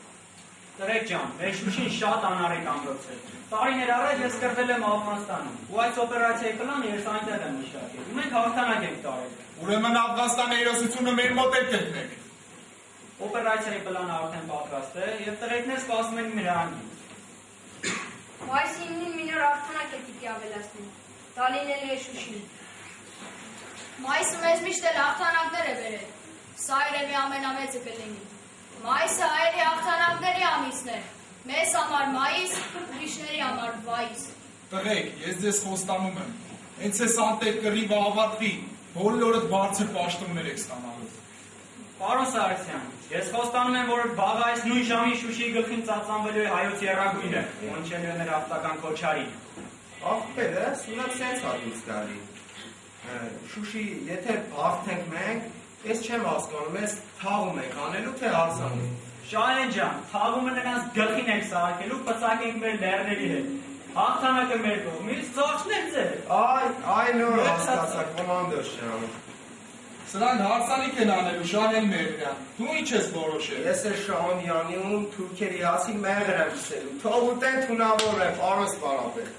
Speaker 8: Տղեկ ջան, մեր Շուշին շատ անարեկ ամրոց է։ Տարիներ առաջ ես կրվել եմ Աֆղանստանում, ու այս օպերացիայի պլանը ես այնտեղ եմ մշակել։ Ու մենք հաղթանակ ենք տարել։
Speaker 5: Ուրեմն Աֆղանստանի հերոսությունը մեր մոտ է կգտնեք։
Speaker 8: Օպերացիայի պլանը արդեն պատրաստ է, եւ տղեկներ սպասում են Միրանին։
Speaker 9: Մայիսի 9-ին մի նոր հաղթանակ է պիտի ավելացնի։ Դա լինելու է Շուշին։
Speaker 6: Մայիսը մեզ միշտ էլ հաղթանակներ է բերել։ Սա երևի ամենամեծը կլինի։ Մայիսը հայերի հաղթանակների ամիսն է։ Մեզ համար մայիս, ուրիշների համար վայիս։
Speaker 5: Տղեկ, ես ձեզ խոստանում եմ, հենց այս անտեր կռիվը ավարտվի, բոլորդ բարձր պաշտոններ եք ստանալու։
Speaker 8: Պարոն Սարգսյան, ես խոստանում եմ, որ վաղ այս նույն ժամին Շուշիի գլխին ծածանվելու է հայոց եռագույնը, ոնչելու է մեր հաղթական քոչարին։
Speaker 11: Աղբերը, սունակ սենց ադուց գալի։ Շուշի, եթե հաղթենք մենք, ես չեմ հասկանում, ես թաղում ենք անելու, թե հարցանում։
Speaker 8: Շահեն ջան, թաղումը նրանց գլխին ենք սարքելու, պծակենք մեր լեռների հետ։ Հաղթանակը մեր կողմից, ծախսն եք ձեր։
Speaker 11: Այ նոր հասկացա, կոմանդոր Շահեն։
Speaker 5: Սրանք հարցանիք են անելու, Շահեն Մերյան, դու ինչ ես որոշել։
Speaker 11: Ես է Շահոնյանի ու թուրքերի հասին մեղր եմ սելու, թող ուտեն թունավորվեն, պարոն Սպարապետ։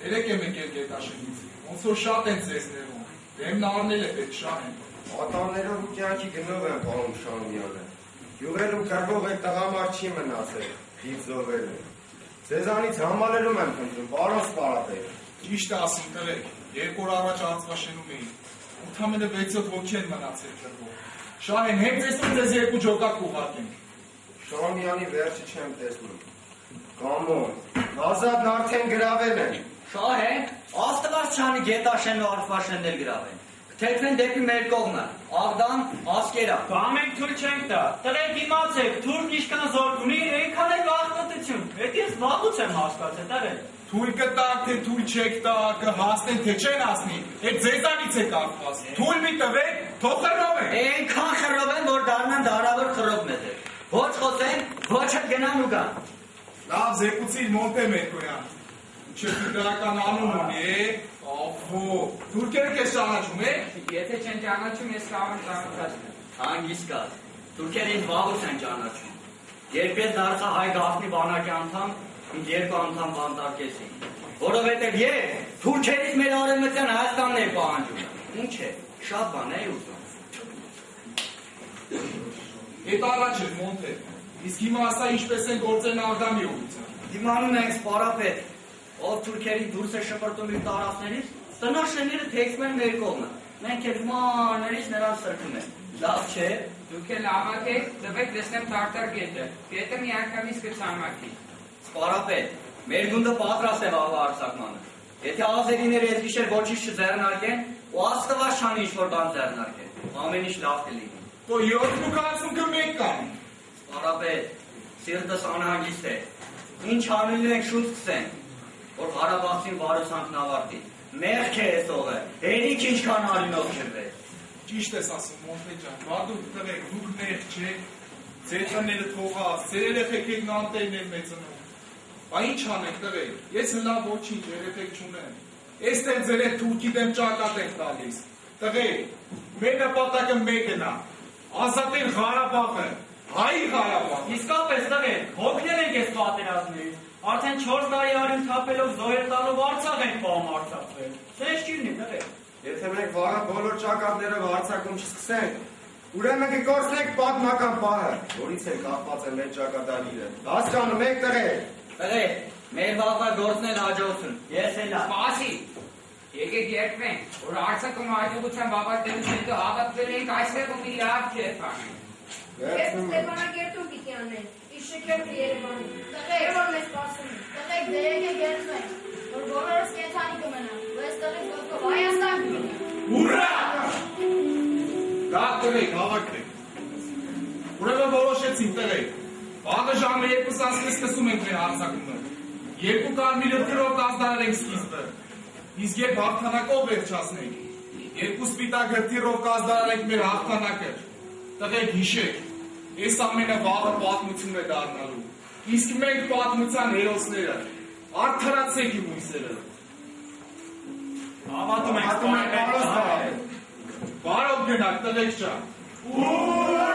Speaker 5: Երեք եմ եկել գետաշենից, ոնց որ շատ են ձեզ ներում, դեմն առնել է պետք Շահեն։
Speaker 11: Ատաններով ու կյանքի գնով են, պարոն Շահոնյանը։ Յուղերում կրվող է տղամար չի մնացել, դիվ զովերը։ Ձեզանից համալելում եմ խնդրում, պարոն Սպարապետ։
Speaker 5: Ճիշտ է ասում տղեկ, 2 օր առաջ Արցախաշենում էին, ութամենը 6-7 հոգի են մնացել կրվող։ Շահեն, հենց այսօր ձեզ 2 ջոկատ կուղարկենք։
Speaker 11: Շահոնյանի վերջը չեմ տեսնում։ Կամոն, ազատն արդեն գրավել են։
Speaker 1: Շահեն, աստված չանի գետաշեն ու Արցախաշենն էլ գրավեն։ Թեքվեն դեպի մեր կողմը, Աղդամ, Ասկերա։
Speaker 8: Բա մենք թույլ չենք տա։ Տղեկ իմացեք, թուրք ինչքան զորք ունի, այնքան էլ աղտոտություն։ Այդ ես վաղուց եմ հասկացել, տղեկ։
Speaker 5: Թույլ կտակ, թե թույլ չեք տա, կհասնեն, թե չեն հասնի։ Այդ ձեզանից է կախված։ Թույլ մի տվեք, թող խռով են։
Speaker 1: Այնքան խռով են, որ դառնան դարավոր խռով մեզ։ Ոչ խոսեն, ոչ էլ գնան ու գան։
Speaker 5: Լավ, զեկուցիր Մոնտե Մերկոյան։ Չդրական անուն ունի, ախո, թուրքերը քեզ ճանաչում է։
Speaker 12: Եթե չեն ճանաչում, ես կարող եմ ճանաչել։
Speaker 1: Հանգիստ կա։ Թուրքերը ինձ վաղուց են ճանաչում։ Երբ ես դարձա հայ գաղտնի բանակի անդամ, ինձ 2 անդամ բանտարկեցին։ Որովհետև ես թուրքերից մեր արևմտյան Հայաստանն եմ պահանջում։ Ինչ է, շատ բան է ուզում։
Speaker 5: Այդ առաջ էր Մոնտե։ Իսկ հիմա ասա ինչպես են գործել Աղդամի ուղղությամբ։
Speaker 1: Դիմանում ենք Սպարապետ, ով թուրքերի դուրս է շպրտում իր տարածքներից, տնաշենները թեքվում են մեր կողմը։ Մենք էլ մաներից նրանց սրբում ենք։ Լավ չէ։
Speaker 12: Դուք էլ ավակ եք, տվեք տեսնեմ տարտար գետը։ Գետը միանգամից կցամաքի։
Speaker 1: Սպարապետ, մեր գունդը պատրաստ է վաղվա արձակմանը։ Եթե ազերիները այս գիշեր ոչինչ չձեռնարկեն, ու աստված չանի ինչ-որ բան ձեռնարկեն, ամեն ինչ լավ կլինի։
Speaker 5: Դո 71 կան։
Speaker 1: Սպարապետ, սիրտս անհանգիստ է։ Ինչ անելու ենք շուտ սկսենք, որ Ղարաբաղցին վարուցանքն ավարտի։ Մեղք է այս օղը, հերիք ինչքան արյունով շրվեց։
Speaker 5: Ճիշտ ես ասում, Մոնտե ջան, բադուկ տղեկ, դուք մեղք չեք, ձեր տները թողած, ձեր երեխեքին նանտերն են մեծնում։ Բա ինչ անենք տղեկ, ես հլավ ոչինչ երեխեք չունեմ։ Էստեղ ձեր հետ թուրքի դեմ ճակատ եք տալիս։ Տղեկ, մեր նպատակը մեկն է, ազատել Ղարաբաղը, հայ Ղարաբաղը։
Speaker 8: Իսկապես տղեկ, հոգնել ենք այս պատերազմներից։ Արդեն 4 տարի արյուն թափելով զոհեր տալով Արցախ ենք պահում արցախվել։ Սենց չի լինի տղեկ։
Speaker 11: Եթե մենք վաղը բոլոր ճակատներով հարձակում չսկսենք, ուրեմն կկորցնենք պատմական պահը, որից էլ կախված է մեր ճակատագիրը։ Հասկանում եք տղեկ։
Speaker 1: Տղեկ, մեր վաղվա գործն էլ հաջողություն։ Ես էլ լավ։
Speaker 12: Սպասի։ Եկեք երկվենք, որ Արցախում հաջողությամբ ավարտելուց հետո հավաքվել ենք այստեղ ու մի լավ կերպ անենք։
Speaker 9: Ես Ստեփանակերտում պիտի անենք, իր շքերթը Երևանի։ Տղեկ, որ մեզ սպասում են։
Speaker 6: Տղեկ, դե եկեք գերզվենք, որ բոլորս կենդանի կմնան, ու այստեղից ոտքով Հայաստան կգնանք։
Speaker 5: Ուրա! Դա տղեկ, հավաքվեք։ վերցին տղեկ։ Վաղը ժամը 2:30 սկսում ենք մեր հարձակումը։ 2 կարմիր ըրգրով կազդարել ենք սկիզբը։ Իսկ երբ հաղթանակով վերջացնենք, 2 սպիտակ հրթիռով կազդարել մեր հաղթանակը։ Տղեկ հիշեք, այս ամենը վաղը պատմություն է դառնալու։ Իսկ մենք պատմության հերոսները, արդարացեք իմ հույսերը։
Speaker 8: Հավատում ենք, պարոն Սարհատը։
Speaker 5: Բարով գնաք, տղեկ ջան։
Speaker 8: Ուրա,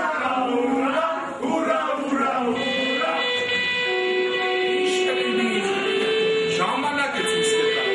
Speaker 8: ուրա, ուրա, ուրա, ուրա։
Speaker 5: Ինչ կլինի, ժամանակ է ցույց կտա։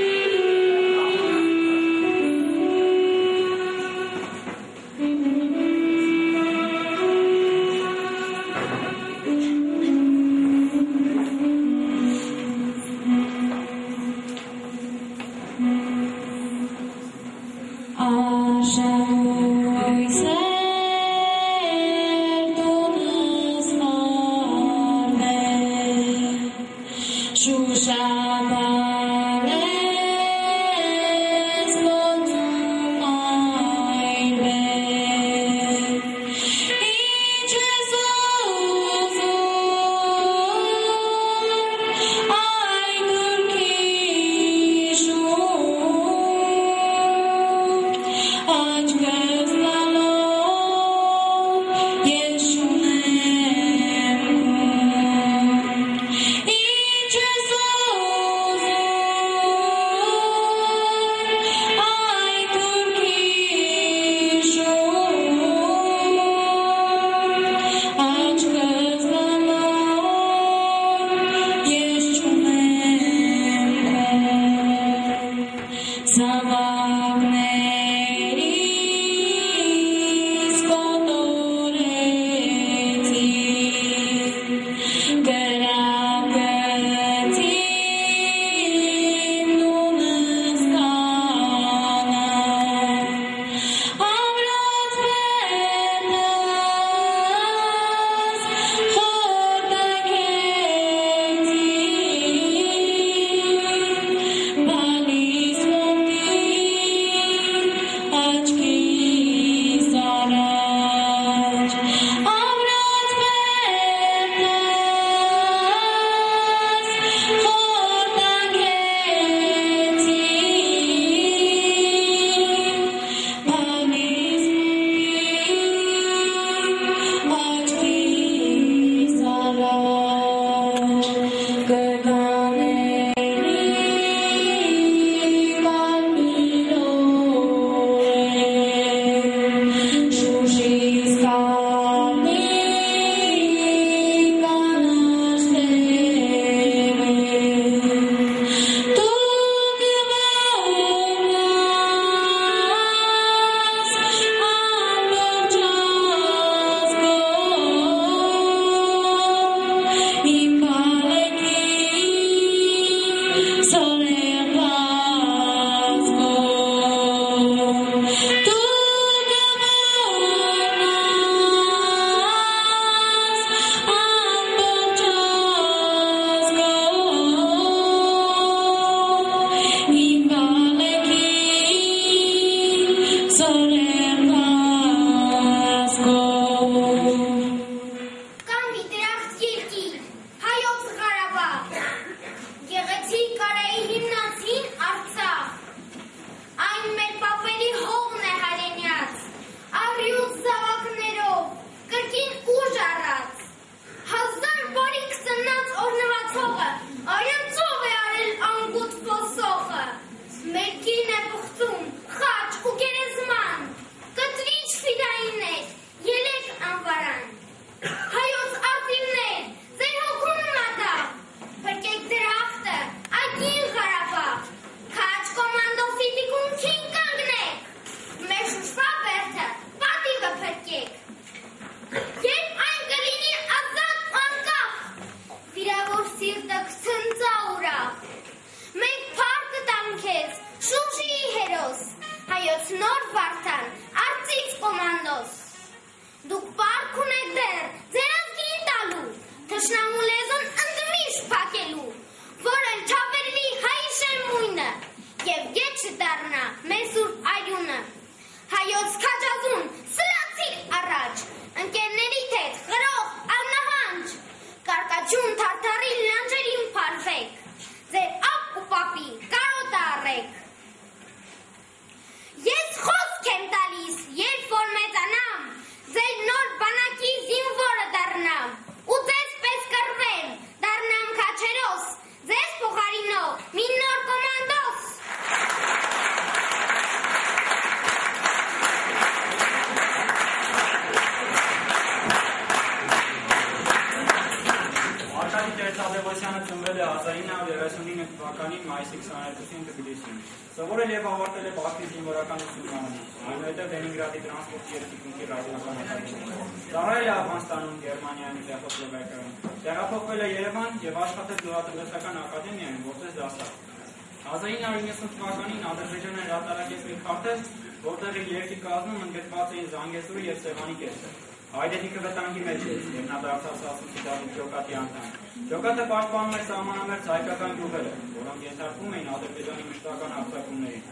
Speaker 3: նոր վարդան, արծիվ կոմանդոս։ Դուք պարկ ունեք դեր, ձեր ազգին տալու, թշնամու լեզուն ընդմիշտ փակելու, որ էլ չապերվի հայ շեմույնը, և ետ չդառնա մեր սուրբ արյունը։ Հայոց քաջազուն սրացիր առաջ, ընկերներիդ հետ խրող աննահ
Speaker 13: թվականին մայիսի 22-ին Թբիլիսիում։ Սովորել եւ ավարտել է Բաքվի զինվորական ուսումնարանը, այնուհետև Լենինգրադի տրանսպորտի երթուղի ռազմական ակադեմիայում։ Ծառայել է Աֆղանստանում, Գերմանիայում, Չեխոսլովակիայում։ Տեղափոխվել է Երևան եւ աշխատել գյուղատնտեսական ակադեմիայում որպես դասախոս։ 1990 թվականին Ադրբեջանը հրատարակեց մի քարտեզ, որտեղ իր երկրի կազմում ընդգրկված էին Զանգեզուրի եւ Սևանի կեսը։ Հայրենիքը վտանգի մեջ էր, եւ նա դարձավ Սասունցի Դավիթ Ջոկատի անդամ։ Ջոկատը պաշտպանում էր սահմանամերձ հայկական գյուղերը, որոնք ենթարկվում էին Ադրբեջանի մշտական հարձակումներին։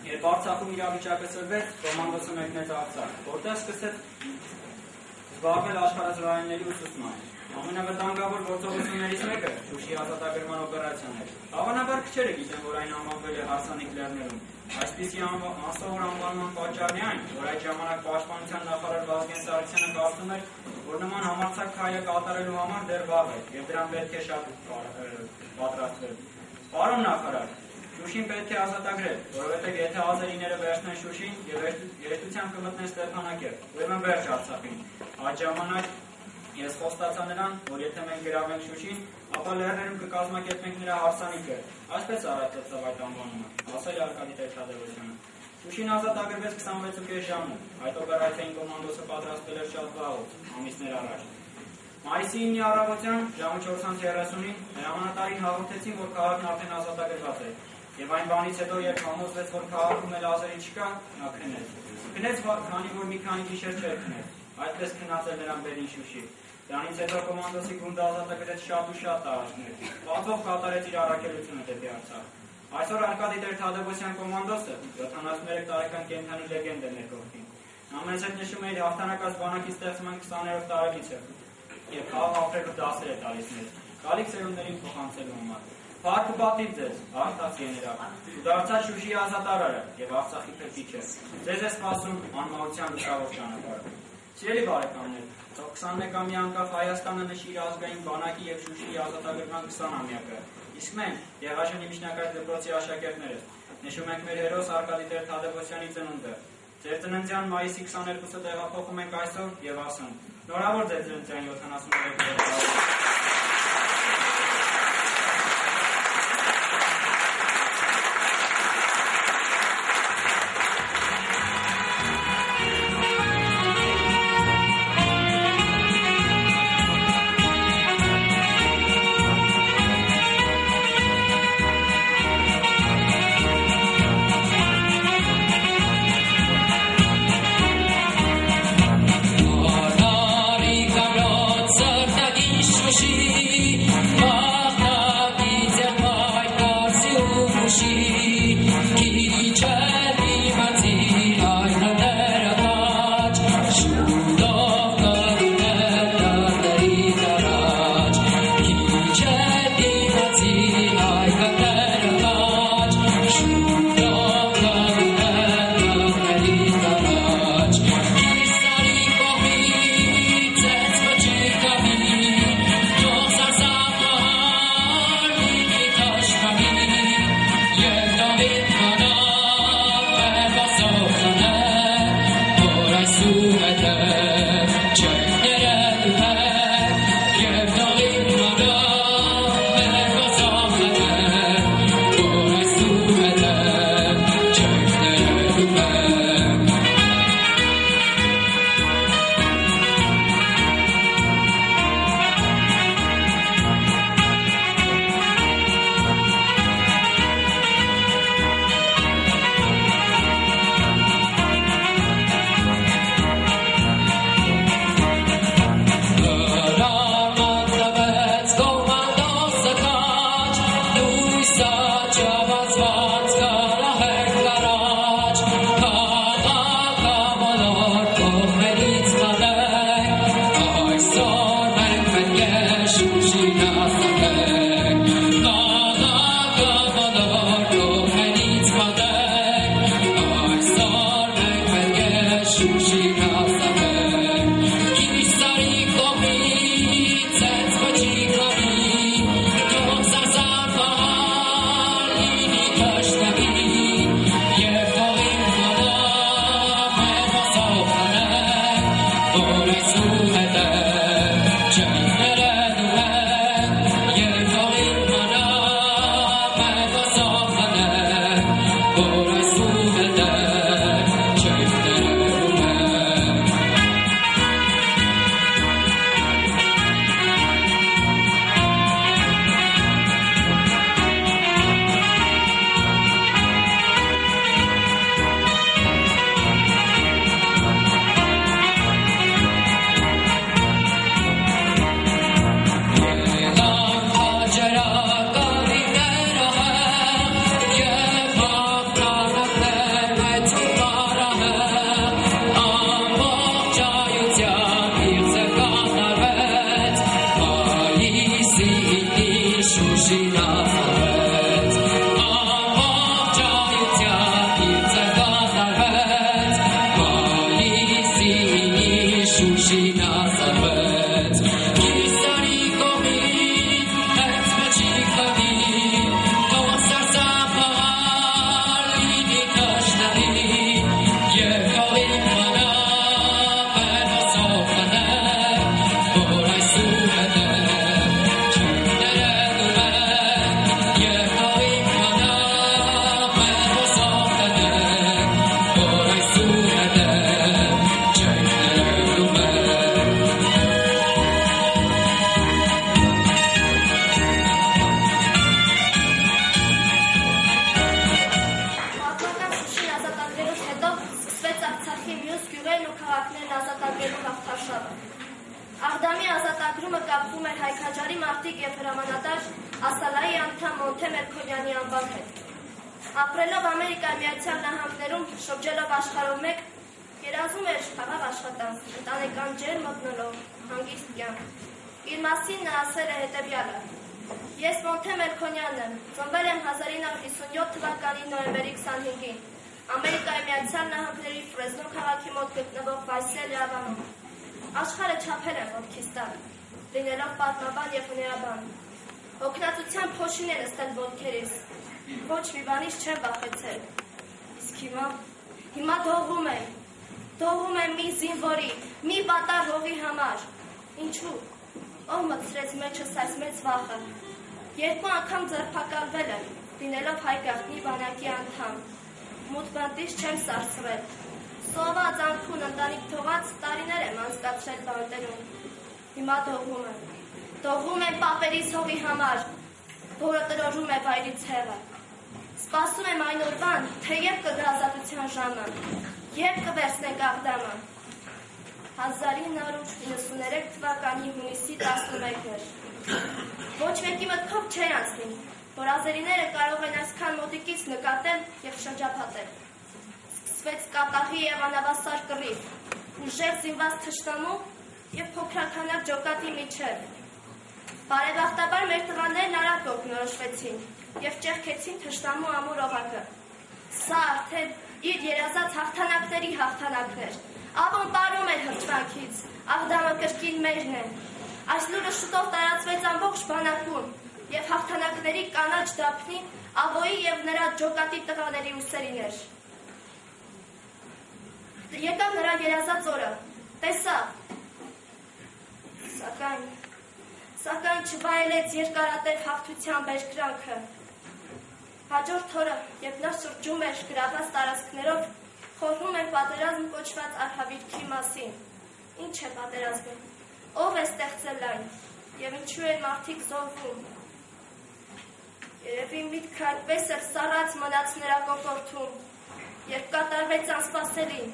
Speaker 13: Երբ Արցախում իրավիճակը սրվեց, կոմանդոսը մեկնեց Արցախ, որտեղ սկսեց զբաղվել աշխարհազրահայինների ուսուցմամբ։ Ամենավտանգավոր գործողություններից մեկը Շուշի ազատագրման օպերացիան էր։ Հավանաբար քչերը գիտեն, որ այն անվանվել է հարսանիք լեռներում։ Այսպիսի անսովոր անվանման պատճառն է այն, որ այդ ժամանակ պաշտպանության նախարար Վազգեն Սարգսյանը կարծում էր, որ նման համարձակ քայլը կատարելու համար դեռ վաղ է եւ դրան պետք է շատ պատրաստվել։ Պարոն նախարար, Շուշին պետք է ազատագրել, որովհետև եթե ազերիները վերցնեն Շուշին եւ երթությամբ կմտնեն Ստեփանակերտ, ուրեմն վերջ Արցախին։ Այդ ժամանակ ես խոստացա նրան, որ եթե մենք գրավենք Շուշին, ապա լեռներում կկազմակերպենք նրա հարսանիքը։ Այսպես առաջացավ այդ անվանումը, ասել է Արկադի Տեր-Թադևոսյանը։ Շուշին ազատագրվեց 26.5 ժամում։ Այդ օպերացիային կոմանդոսը պատրաստվել էր շատ վաղուց, ամիսներ առաջ։ Մայիսի 9-ի առավոտյան ժամը 4:30-ին հրամանատարին հաղորդեցին, որ քաղաքն արդեն ազատագրված է, եւ այն բանից հետո, երբ համոզվեց, որ քաղաքում էլ ազերի չկա, նա քնեց։ Քնեց, քանի որ մի քանի գիշեր չէր քնել։ Այդպես քնած էր նրան բերին Շուշի։ Դրանից հետո կոմանդոսի գունդը ազատագրեց շատ ու շատ տարածքներ։ Պատվով կատարեց իր առաքելությունը դեպի Արցախ։ Այսօր Արկադի Տեր-Թադևոսյան կոմանդոսը 73 տարեկան կենդանի լեգենդ է մեր կողքին։ Նա մեզ հետ նշում է իր հաղթանակած բանակի ստեղծման 20-րդ տարելիցը եւ խաղ ապրելու դասեր է տալիս մեզ։ Գալիք սերունդներին փոխանցելու համար։ Փառք ու պատիվ ձեզ, Արցախ գեներալ։ Դու դարձած Շուշի ազատարարը եւ Արցախի փրկիչը։ Ձեզ է սպասում անմահության լուսավոր ճանապարհը։ Սիրելի բարեկամներ, 21-ամյա անկախ Հայաստանը նշի իր ազգային բանակի եւ Շուշիի ազատագրման 20-ամյակը։ Իսկ մենք, Եղաշենի միջնակարգ դպրոցի աշակերտները, նշում ենք մեր հերոս Արկադի Տեր-Թադևոսյանի ծնունդը։ Ձեր ծննդյան մայիսի 22-ը տեղափոխում ենք այսօր եւ ասում. Նորավոր ձեր ծննդյան 73
Speaker 10: Շուշի
Speaker 3: գյուղերն ու քաղաքներն ազատագրելու հաղթարշավը։ Աղդամի ազատագրումը կապվում էր Հայքաջարի մարտիկ և հրամանատար Ասալայի անդամ Մոնթե Մերքոնյանի անվան հետ։ Ապրելով Ամերիկայի Միացյալ Նահանգներում, շրջելով աշխարհով մեկ, երազում էր խաղաղ աշխատանք, ընտանեկան ջերմ մթնոլորտ, հանգիստ կյանք։ Իր մասին նա ասել է հետևյալը. «Ես Մոնթե Մերքոնյանն եմ, ծնվել եմ 1957 թվականի նոյեմբերի 25-ին, Ամերիկայի Միացյալ Նահանգների Ֆրեզնո քաղաքի մոտ գտնվող Վայսելի ավանում։ Աշխարհը չափել եմ ոտքիս տակ, լինելով պատմաբան և հնեաբան։ Հոգնածության փոշին է նստել ոտքերիս, ոչ մի բանից չեմ վախեցել։ Իսկ հիմա դողում եմ մի զինվորի, մի պատար հողի համար։ Ինչու՞։ Ով մտցրեց մեջս այս մեծ վախը։ 2 անգամ ձերբակալվել եմ, լինելով հայ գաղտնի բանակի անդամ։ Մութբանդից չեմ սարսռել։ Սոված, անքուն, ընտանիք թողած տարիներ եմ անցկացրել բանտերում։ Հիմա դողում եմ պապերիս հողի համար, որը տրորում է վայրի ցեղը։ Սպասում եմ այն օրվան, թե երբ կգա ազատության ժամը, երբ կվերցնենք Աղդամը։ 1993 թվականի հունիսի 11-ն էր։ Ոչ մեկի մտքով չէր անցնի, որ ազերիները կարող են այսքան մոտիկից նկատել և շրջափատել։ Սկսվեց կատաղի և անավասար կռիվ, ուժեղ զինված թշնամու և փոքրաքանակ ջոկատի միջև։ Բարեբախտաբար մեր տղաներն արագ ոգնորոշվեցին և ճեղքեցին թշնամու ամուր օղակը։ Սա արդեն իր երազած հաղթանակների հաղթանակն էր։ Աբոն պարում էր հրճվանքից, Աղդամը կրկին մերն է։ Այս լուրը շուտով տարածվեց ամբողջ բանակում և հաղթանակների կանաչ դափնի Աբոյի և նրա ջոկատի տղաների ուսերին էր։ Եկավ նրա երազած օրը, տեսավ, սակայն չվայելեց երկարատև հաղթության բերկրանքը։ Հաջորդ օրը, երբ նա շրջում էր գրաված տարածքներով, խորհում էր պատերազմ կոչված արհավիրքի մասին։ Ինչ է պատերազմը, ով է ստեղծել այն, և ինչու են մարդիկ զոհվում։ Երևի միտքը այդպես էր սառած մնաց նրա կոկորդում, երբ կատարվեց անսպասելին,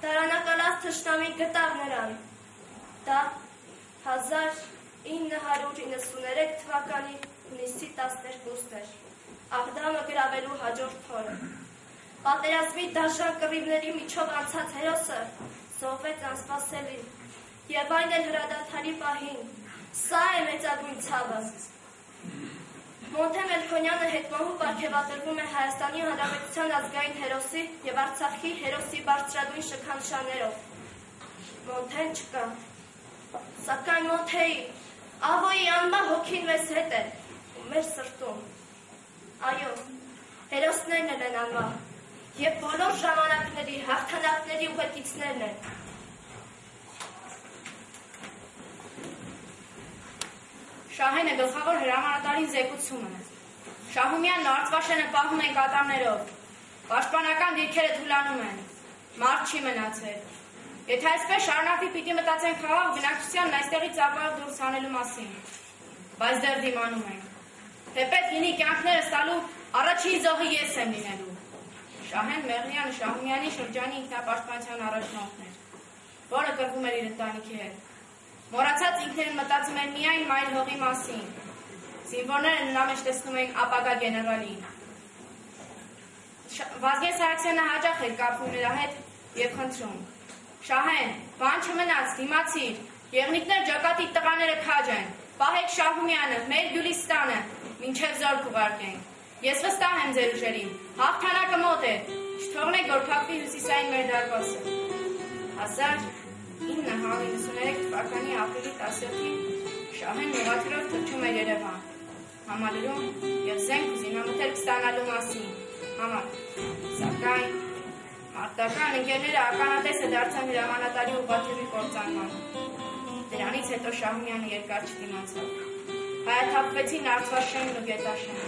Speaker 3: դարանակալած թշնամի գտավ նրան։ Դա 1993 թվականի հունիսի 12-ն էր, Աղդամը գրավելու հաջորդ օրը։ Պատերազմի դաժան կռիվների միջով անցած հերոսը զոհվեց անսպասելի, և այն էլ հրադադարի պահին։ Սա է մեծագույն ցավը։ Մոնթե Մերքոնյանը հետմահու պարգևատրվում է Հայաստանի Հանրապետության ազգային հերոսի և Արցախի հերոսի բարձրագույն շքանշաններով։ Մոնթեն չկա, սակայն Մոնթեի, Աբոյի անմահ հոգին մեզ հետ է ու մեր սրտում։ Այո, հերոսներն էլ են անմահ և բոլոր ժամանակների հաղթանակների ուղեկիցներն են։
Speaker 7: Շահենը գլխավոր հրամանատարին զեկուցում է։ Շահումյանն ու Արծվաշենը պահում են կատամներով։ Պաշտպանական դիրքերը թուլանում են։ Մարդ չի մնացել։ Եթե այսպես շարունակվի, պիտի մտածենք խաղաղ բնակչությանն այստեղից ապահով դուրս հանելու մասին։ Բայց դեռ դիմանում ենք։ Թեպետ գինի կյանքները ստալու առաջին զոհը ես եմ լինելու։ Շահեն Մեղրյանը Շահումյանի շրջանի ինքնապաշտպանության առաջնորդն էր, որը կռվում էր իր ընտանիքի հետ։ Մոռացած ինքներն մտածում են միայն մայր հողի մասին։ Զինվորները նրա մեջ տեսնում էին ապագա գեներալին։ Վազգեն Սարգսյանը հաճախ էր կապվում նրա հետ և խնդրում. Շահեն, բան չմնաց, դիմացիր, եղնիկներ ջոկատի տղաները քաջ են, պահեք Շահումյանը, մեր Գյուլիստանը, մինչև զոր կուղարկենք։ Ես վստահ եմ ձեր ուժերին, հաղթանակը մոտ է, չթողնեք, որ փակվի հյուսիսային մեր դարպասը։ 1993 թվականի ապրիլի 17-ին Շահեն ուղղաթյուրով թռչում էր Երևան, համալիրում և զենք ու զինամթերք ստանալու մասին համար, սակայն մարտական ընկերները ականատեսը դարձան հրամանատարի ուղղաթյուրի կործանման։ Դրանից հետո Շահումյանը երկար չդիմացավ։ Հայաթափվեցին Արծվաշենն ու Գետաշենը։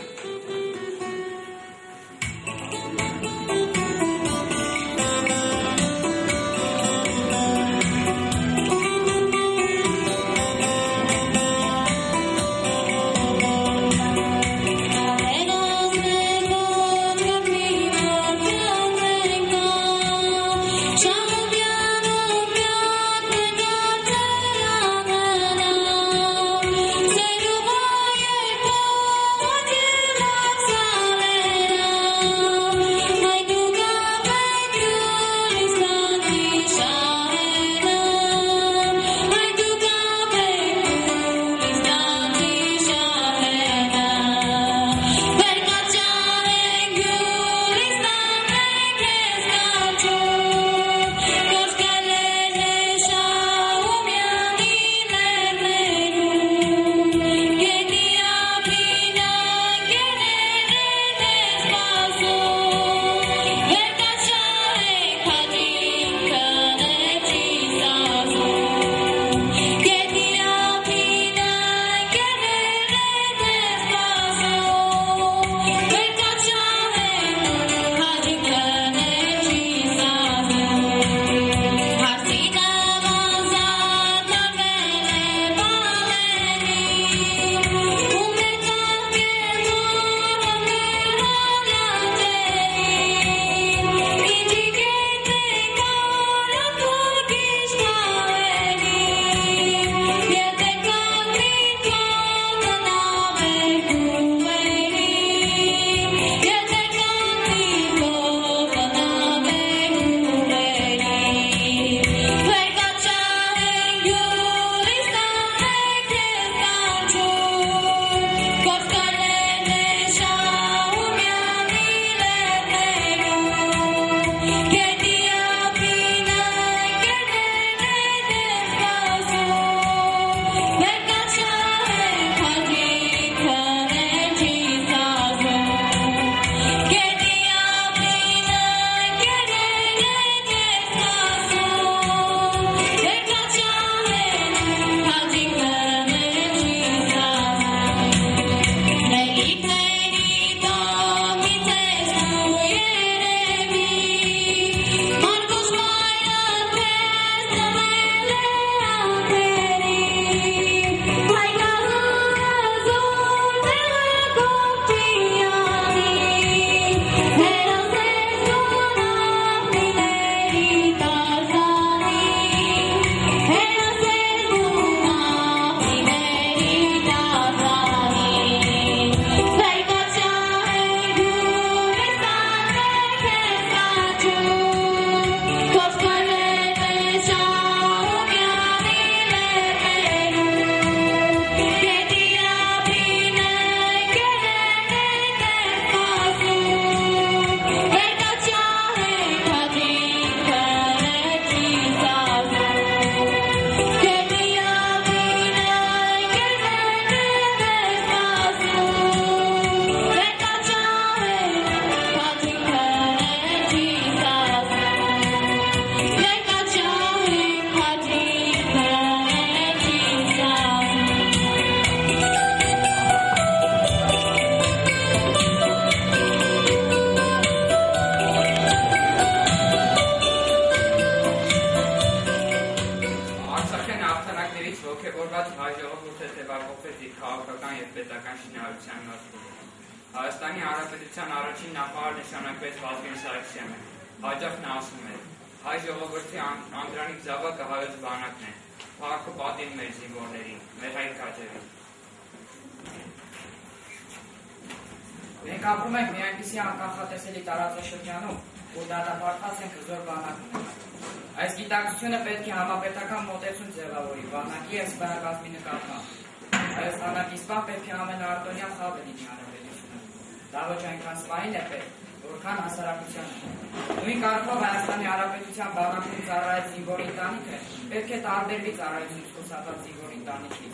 Speaker 14: Shall
Speaker 12: շինարարության նորոգումը։ Հայաստանի Հանրապետության առաջին նախարար նշանակվեց Վազգեն Սարգսյանը։ Հաճախ նա ասում էր. հայ ժողովրդի անդրանիկ զավակը հայոց բանակն է։ Փառքը պատին մեր զինվորներին, մեր հայ քաջերին։
Speaker 1: Մենք ապրում ենք մի այնպիսի անկանխատեսելի տարածաշրջանում, որ դատապարտված ենք հզոր բանակ ունենալ։ Այս գիտակցությունը պետք է համապետական մոտեցում ձևավորի բանակի և սպայակազմի նկատմամբ։ Այս բանակիստան պետք է ամենաարտոնյա խավը լինի հանրապետությունը։ Դա ոչ այնքան սպային է պետք, որքան հասարակությանը։ Նույն կարգով Հայաստանի Հանրապետության բանակում ծառայած զինվորի ընտանիքը պետք է տարբերվի ծառայությունից խուսափած զինվորի ընտանիքից։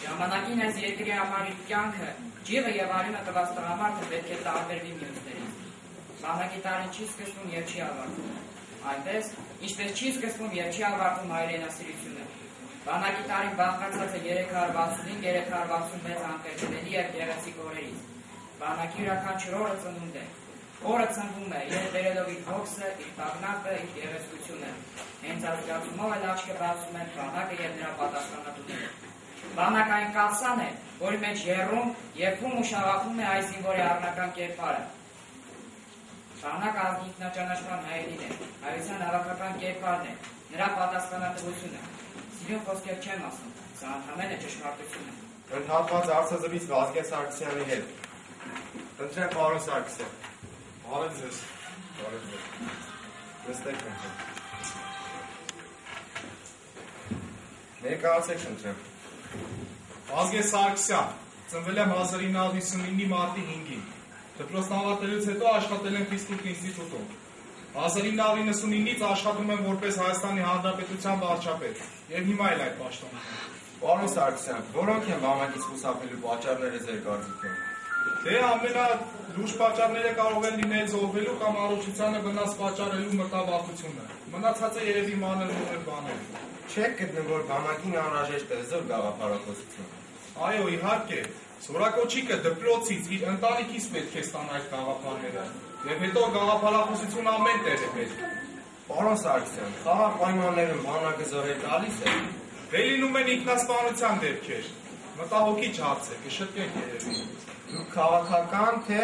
Speaker 1: Ժամանակին այս երկրի համար իր կյանքը, ջիղը և արյունը տված տղամարդը պետք է տարբերվի մյուսներից։ Բանակի տարին չի սկսվում և չի ավարտվում։ Այնպես, ինչպես չի սկսվում և չի ավարտվում հայրենասիրությունը։ Բանակի տարին բաղկացած է 365-366 անպետելի և գեղեցիկ օրերից։ Բանակի յուրաքանչյուր օրը ծնունդ է։ Օրը ծնվում է, երբ բերելով իր հոգսը, իր տագնապը, իր գեղեցկությունը։ Հենց ազգացումով էլ աչքը բացում են բանակը և նրա պատասխանատուները։ Բանակ այն կալսան է, որի մեջ եռում, երգում ու շաղախում է այս զինվորի առնական կերպարը։ Բանակը ազգի ինքնաճանաչման հայելին է, հայության հավաքական կերպարն է, նրա պատասխանատվությունը։ Սիրուն խոսքեր չեմ ասում, սա ընդհանրապես է ճշմարտությունը։
Speaker 11: Ընդհատված հարցազրույց Վազգեն Սարգսյանի հետ։ Ընտրեմ պարոն Սարգսյան։
Speaker 5: Բարև ձեզ։
Speaker 11: Բարև ձեզ։ Նստեք ընտրեմ։ Ներկայացեք ընտրեմ։
Speaker 5: Վազգեն Սարգսյան, ծնվել եմ 1959-ի մարտի 5-ին։ Դպրոցն ավարտելուց հետո աշխատել եմ ֆիզկուլտուրի ինստիտուտում։ 1999-ից աշխատում եմ որպես Հայաստանի Հանրապետության վարչապետ եւ հիմա էլ այդ պաշտոնում եմ։
Speaker 11: Պարոն Սարգսյան, որոնք են բանակից խուսափելու պատճառները ձեր կարծիքով։
Speaker 5: Դե ամենալուրջ պատճառները կարող են լինել զոհվելու կամ առողջությանը վնաս պատճառելու մտավախությունը։ Մնացածը երևի մանր բաներ։
Speaker 11: Չեք գտնում, որ բանակին անհրաժեշտ է հզոր գաղափարախոսություն։
Speaker 5: Այո, իհարկե։ Սորակոչիկը դպրոցից իր ընտանիքից պետք է ստանա այդ գաղափարները, եւ հետո գաղափարախոսություն ամեն տեղ է պետք։
Speaker 11: Պարոն Սարգսյան, խաղաղ պայմաններում բանակը զոհեր տալիս է։
Speaker 5: Դե լինում են ինքնասպանության դեպքեր։ Մտահոգիչ հարց է, կշտկենք երևի։
Speaker 11: Դուք քաղաքական թե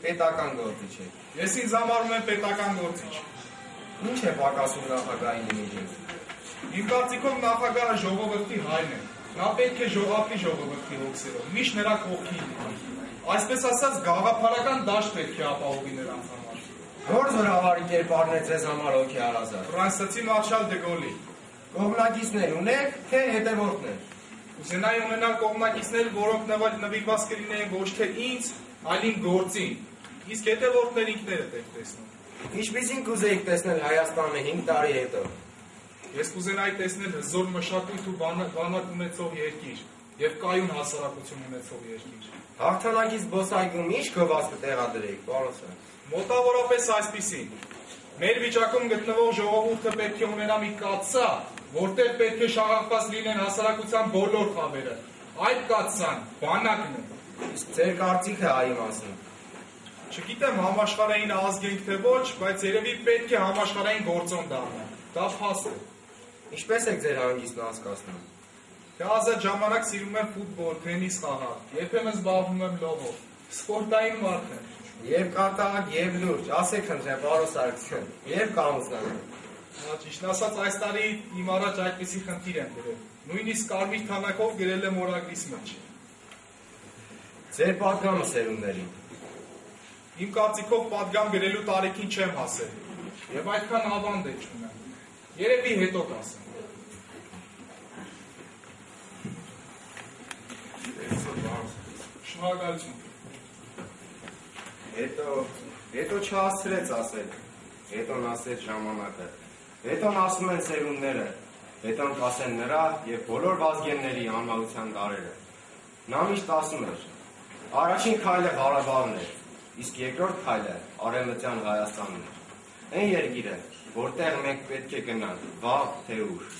Speaker 11: պետական գործիչ եք։
Speaker 5: Ես ինձ համարում եմ պետական գործիչ։
Speaker 11: Ինչ է պակասում նախագահի իմիջից։
Speaker 5: Իմ կարծիքով նախագահը ժողովրդի հայրն է։ Նա պետք է ժողովրդի հոգսերով, միշտ նրա կողքին։ Այսպես ասած, գաղափարական դաշտ պետք է ապահովի նրանց համար։
Speaker 11: Որ զորավարի կերպարն է ձեզ համար հոգեհարազատ։
Speaker 5: Ֆրանսիացի մարշալ դե Գոլի։
Speaker 11: Կողմնակիցներ ունեք, թե հետևորդներ։
Speaker 5: Կուզենայի ունենալ կողմնակիցներ, որոնք նվիրված կլինեին ոչ թե ինձ, այլ իմ գործին։ Իսկ հետևորդներ ինքներդ եք տեսնում։
Speaker 11: Ինչպիսին կուզեիք տեսնել Հայաստանը 5 տարի հետո։
Speaker 5: Ես կուզենայի տեսնել հզոր մշակույթ ու բանակ ունեցող երկիր եւ կայուն հասարակություն ունեցող երկիր։
Speaker 11: Հաղթանակի զբոսայգում ինչ գովազդ կտեղադրեիք, պարոն Սարգսյան։
Speaker 5: Մոտավորապես այսպիսին։ Մեր վիճակում գտնվող ժողովուրդը պետք է ունենա մի կաթսա, որտեղ պետք է շաղախված լինեն հասարակության բոլոր խավերը։ Այդ կաթսան բանակն է։
Speaker 11: Իսկ ձեր կարծիքը այ մասին։
Speaker 5: Չգիտեմ համաշխարհային ազգ ենք թե ոչ, բայց երևի պետք է համաշխարհային գործոն դառնա։ Դա փաստ է։
Speaker 11: Ինչպես եք ձեր հանգիստն անցկացնում։
Speaker 5: Թե ազատ ժամանակ սիրում եմ ֆուտբոլ, տենիս խաղալ, երբեմն զբաղվում եմ լողով, սպորտային մարդ եմ։
Speaker 11: Եվ կատաղակ, եւ լուրջ, ասեք ընտրեմ, պարոն Սարգսյան, եւ կամուսնանում։
Speaker 5: Ճիշտ ասած, այս տարի իմ առաջ այդպիսի խնդիր եմ գրել։ Նույնիսկ կարմիր թանակով գրել եմ օրագրիս մեջ։
Speaker 11: Ձեր պատգամը սերունդներին։
Speaker 5: Իմ կարծիքով պատգամ գրելու տարիքին չեմ հասել, եւ այդքան ավանդ է չունեմ։ Երևի հետո կասեմ։ Շնորհակալություն։
Speaker 11: Հետո չհասցրեց ասել, հետոն ասեց ժամանակը, հետոն ասում են սերունդները, հետոն կասեն նրա և բոլոր վազգենների անմահության տարերը։ Նա միշտ ասում էր, առաջին քայլը Ղարաբաղն էր, իսկ երկրորդ քայլը Արևմտյան Հայաստանն էր։ Այն երկիրը, որտեղ մենք պետք է գնանք, վաղ թե ուշ։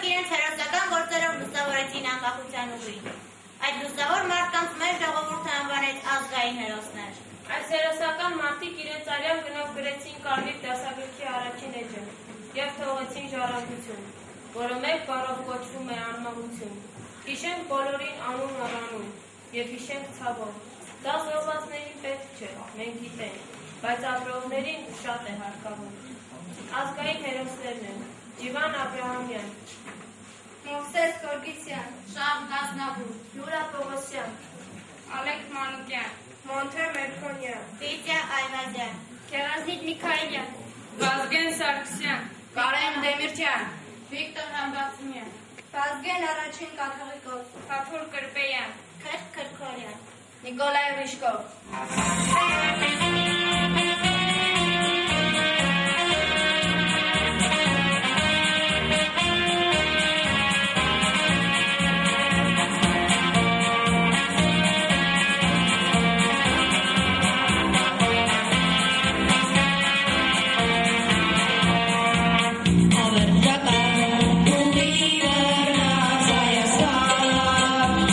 Speaker 14: իրենց հերոսական գործերով լուսավորեցին անկախության ուղին։ Այդ լուսավոր մարդկանց մեր ժողովուրդը անվանեց ազգային հերոսներ։
Speaker 9: Այս հերոսական մարդիկ իրենց արյան գնով գրեցին կարմիր դասագրքի առաջին էջը և թողեցին ժառանգություն, որը մեկ բառով կոչվում է անմահություն։ Հիշենք բոլորին անուն առանուն և հիշենք ցավով։ Դա զոհվածներին պետք չէ, մենք գիտենք, բայց ապրողներին շատ է հարկավոր։ Ազգային հերոսներն են Ջիվան Աբրահամյան,
Speaker 3: Մովսես Գորգիսյան,
Speaker 6: Շահ Գազնավուր,
Speaker 3: Լուրա Պողոսյան,
Speaker 2: Ալեք Մանուկյան,
Speaker 9: Մոնթե Մերկոնյան,
Speaker 14: Վիտյա Այվազյան,
Speaker 2: Քերանզիտ Միքայելյան,
Speaker 7: Վազգեն Սարգսյան,
Speaker 6: Կարեն Դեմիրճյան,
Speaker 2: Վիկտոր Համբարձումյան,
Speaker 3: Վազգեն առաջին կաթողիկոս,
Speaker 2: Փաթուր Կրպեյան,
Speaker 14: Քրտ Քրքորյան,
Speaker 6: Նիկոլայ Ռիշկով։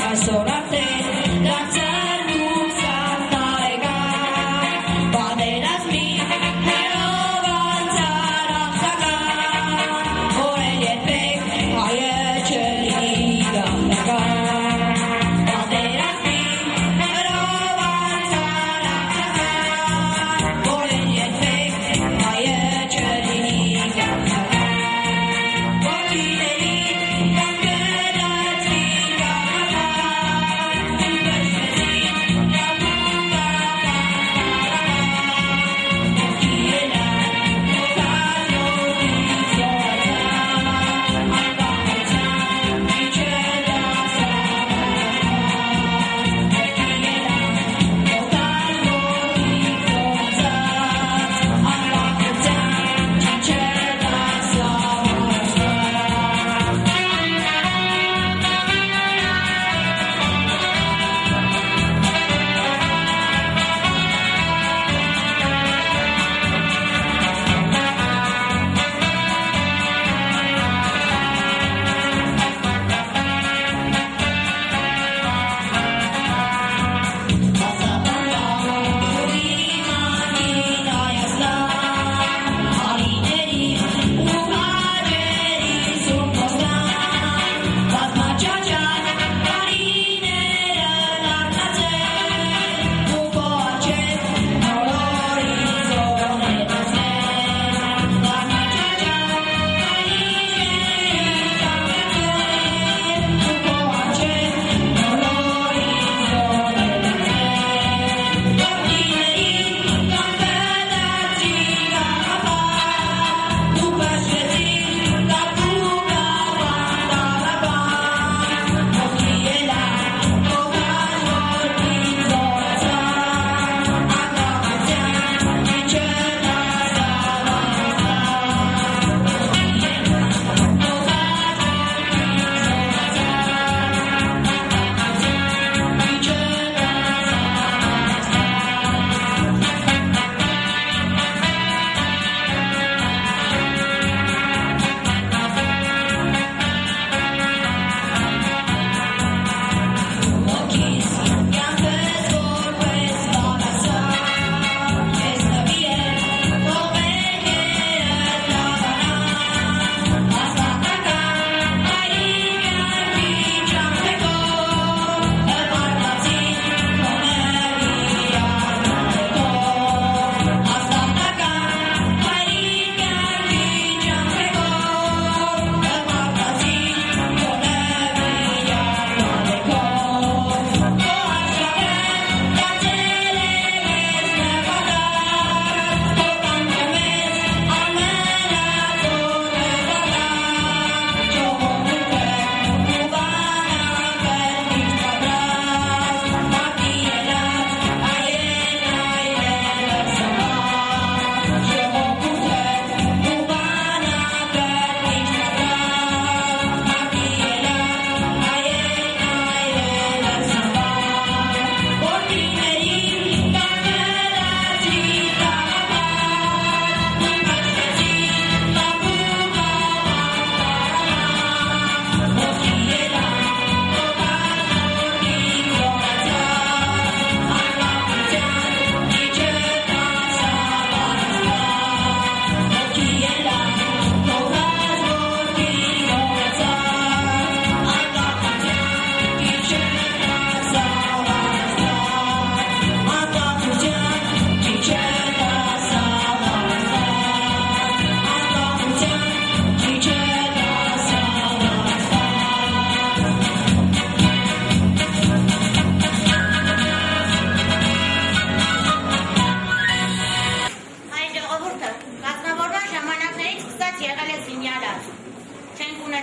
Speaker 15: Այսօր արդեն դարձար դուք սաղ տարեկան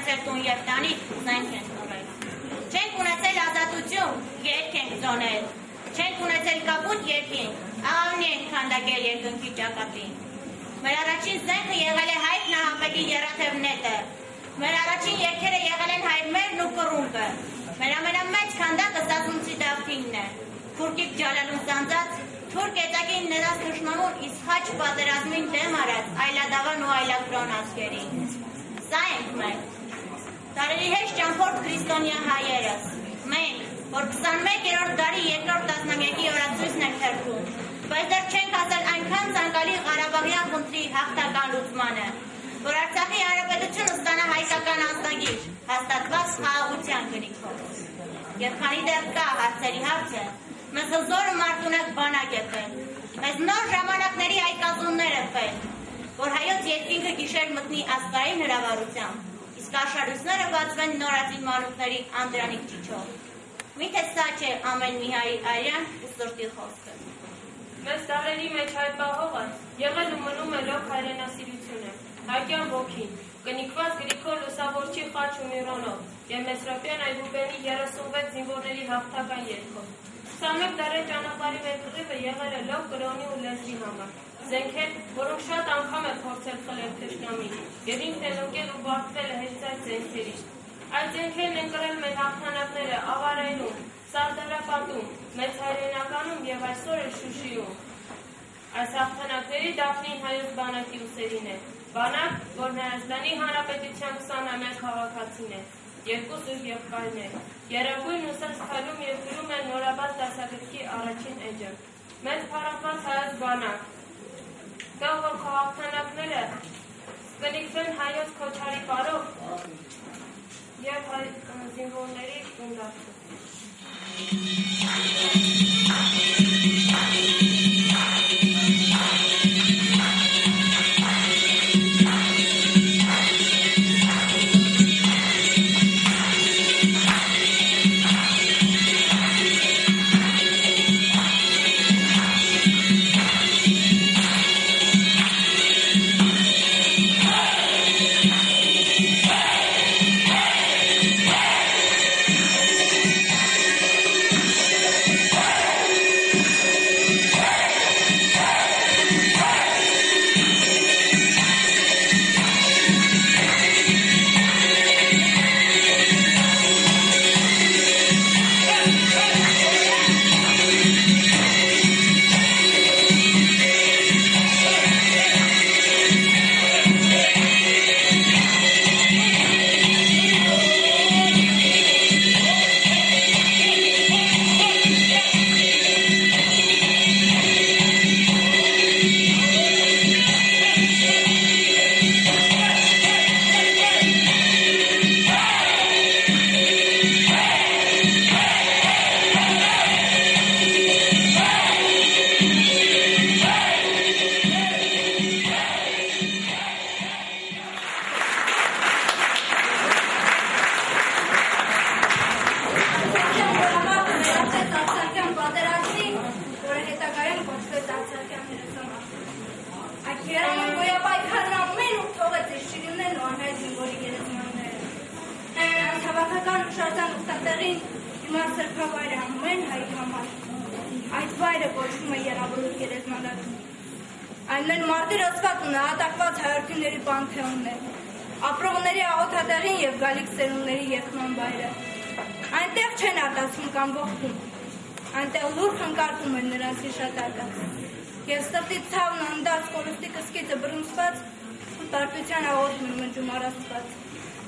Speaker 14: ունեցել տուն և տանի, զենք ենք տվել։ Չենք ունեցել ազատություն, երկ ենք ծոնել։ Չենք ունեցել կապուտ երկինք, աղավնի ենք քանդակել երկնքի ճակատին։ Մեր առաջին զենքը եղել է Հայկ Նահապետի եռաթև նետը։ Մեր առաջին երգերը եղել են հայրմերն ու կռունկը։ Մեր ամենամեծ քանդակը Սասունցի Դավթինն է։ Քուրկիկ Ջալալուն սանձած, թուրք էտակին ներած թշնամուն իսխաչ պատերազմին դեմ արած այլադավան ու այլակրոն ազգերին։ Սա ենք մենք։ Տարերի հետ ճամփորդ քրիստոնյա հայերս։ Մենք, որ 21-րդ դարի երկրորդ տասնամյակի օրացույցն ենք թերթում, բայց դեռ չենք հասել այնքան ցանկալի Ղարաբաղյան խնդրի հաղթական լուծմանը, որ Արցախի Հանրապետությունը ստանա հայկական անձնագիր, հաստատված խաղաղության գրիքով։ Եվ քանի դեռ կա հարցերի հարցը, մեզ հզորը մարդունակ բանակ է պետք, մեզ նոր ժամանակների այկազուններ է պետք, որ հայոց երկինքը գիշեր մտնի ազգային հրավառությամբ, իսկ աշխարհուսները բացվեն նորածին մանուկների անդրանիկ ճիչով։ Միթե սա չէ ամեն մի հայ արյան ու սրտի խոսքը։
Speaker 9: Մեզ դարերի մեջ հայտպահողը եղել ու մնում է լոկ հայրենասիրությունը, հայկյան ոգին, կնիկված Գրիգոր Լուսավորչի խաչ ու Միրոնով և Մեսրոպյան Այբուբենի 36 զինվորների հաղթական երգով։ 21 դարի ճանապարհի մեր կռիվը եղել է լոկ կրոնի ու լեզվի համար, զենքեր, որոնք շատ անգամ է փորձել խլել թշնամին և ինքն է ընկել ու բարձվել է հենց այդ զենքերից։ Այդ զենքերն են կրել մեր հաղթանակները Ավարայնում, Սարդարապատում, Մեծ Հայրենականում և այսօր էլ Շուշիում։ Այս հաղթանակների Դափնին հայոց բանակի ուսերին է, բանակ, որն Հայաստանի Հանրապետության 21 քաղաքացին է, երկու զույգ եղբայրներ, երագույն ուսած քայլում և գրում են նորաբաց դասագրքի առաջին էջը։ Մեծ փառատված հայոց բանակ, գա որ քո հաղթանակները կնիկվեն հայոց քոչարի պարով և զինվորների գնդակով։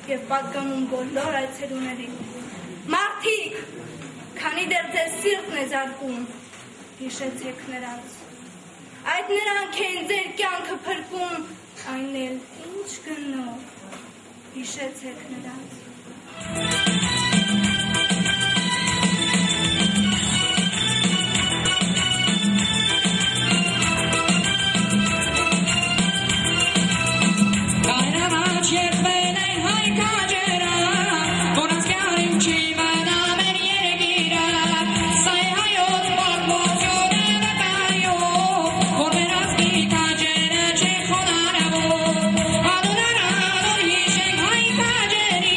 Speaker 9: Եվ պատկանում բոլոր այցելուներին։ Մարդիկ, քանի դեռ ձեր սիրտն է զարկում, հիշեցեք նրանց։ Այդ նրանք են ձեր կյանքը փրկում, այն էլ ինչ գնով, հիշեցեք նրանց։
Speaker 10: Adonara, Adon Hishek, Hai Kajeri.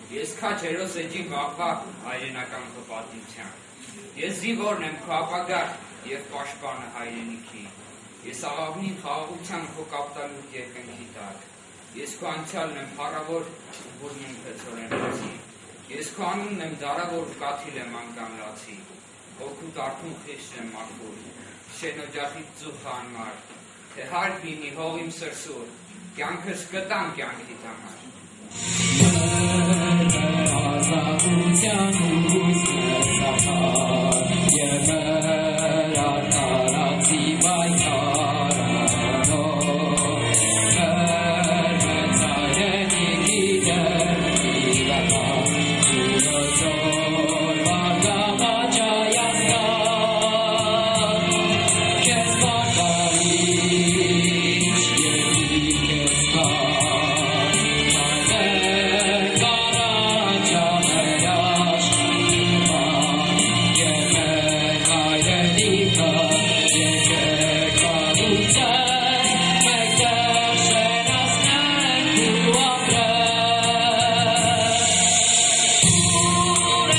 Speaker 12: Ես քաչ հերոս էջի վաղվա հայրենական քո պատմության։ Ես զինվորն եմ քո ապագա և պաշտպանը հայրենիքի։ Ես աղավնին խաղաղության քո կապտանուտ երկնքի տակ։ Ես քո անցյալն եմ փառավոր ու բուրմունքը ցորենացի։ Ես քո անունն եմ դարավոր ու կաթիլ եմ անկամլացի։ Օգուտ արթուն խիղճ եմ մաքուր, շենօջախից ծուխ անմար, թե հարկ լինի հող իմ սրսուր, կյանքս կտամ կյանքիդ համար։ Ազատության ուզը սախար, և արարացի բայթարանով, հրմեցայրենիքի դրվիրական, ուղզոր վարգամաճայասկան, կեզ բարգարիչ, երկի կեզ կան, Ուրե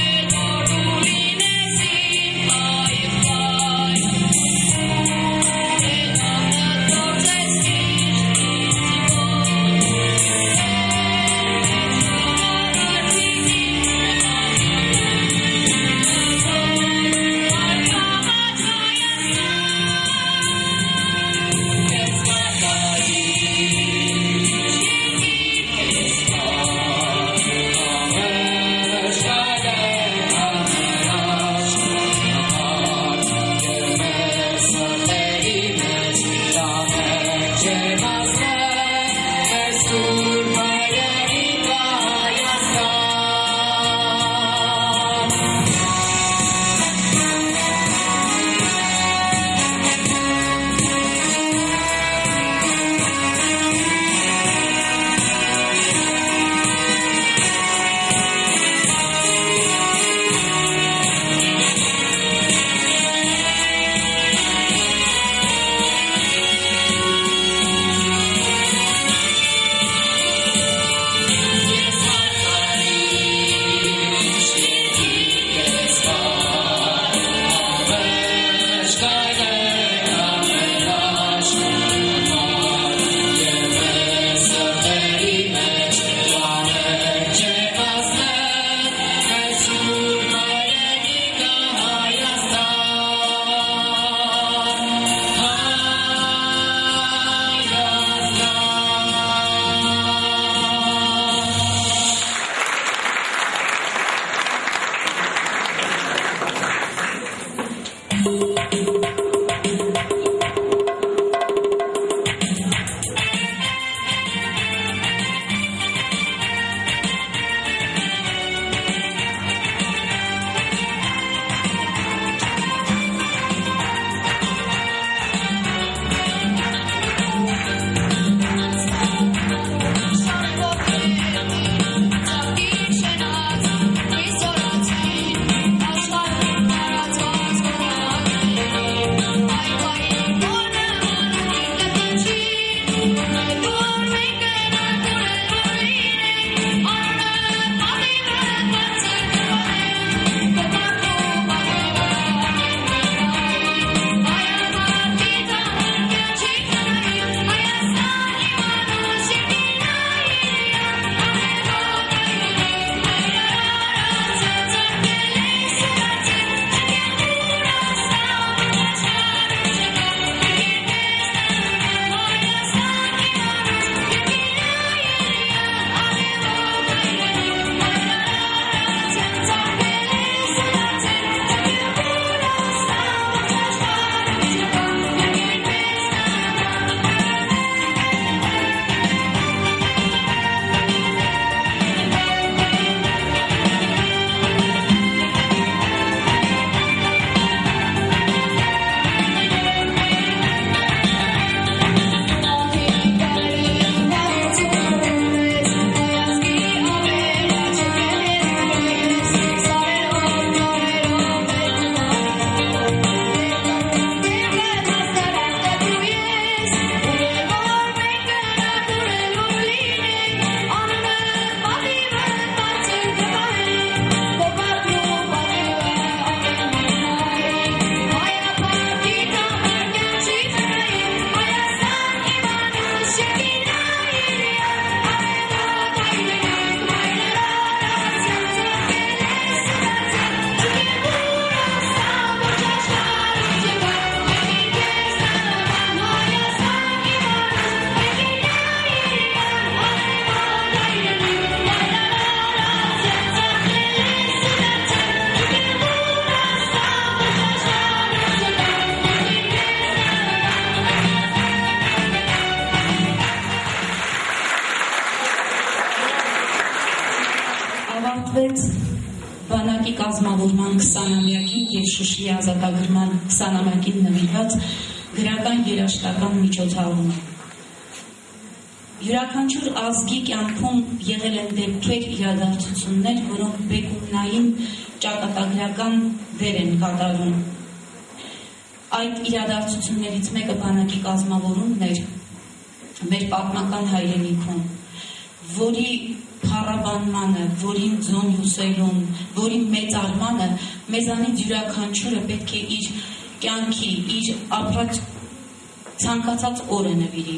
Speaker 15: կապվեց բանակի կազմավորման 20-ամյակին և Շուշիի ազատագրման 20-ամյակին նվիրված գրական երաժշտական միջոցառումը։ Յուրաքանչյուր ազգի կյանքում եղել են դեպքեր, իրադարձություններ, որոնք բեկումնային ճակատագրական դեր են կատարում։ Այդ իրադարձություններից մեկը բանակի կազմավորումն էր մեր պատմական հայրենիքում, որի փառաբանմանը, որին ձոն հյուսելուն, որի մեծարմանը մեզանից յուրաքանչյուրը պետք է իր կյանքի, իր ապրած ցանկացած օրը նվիրի,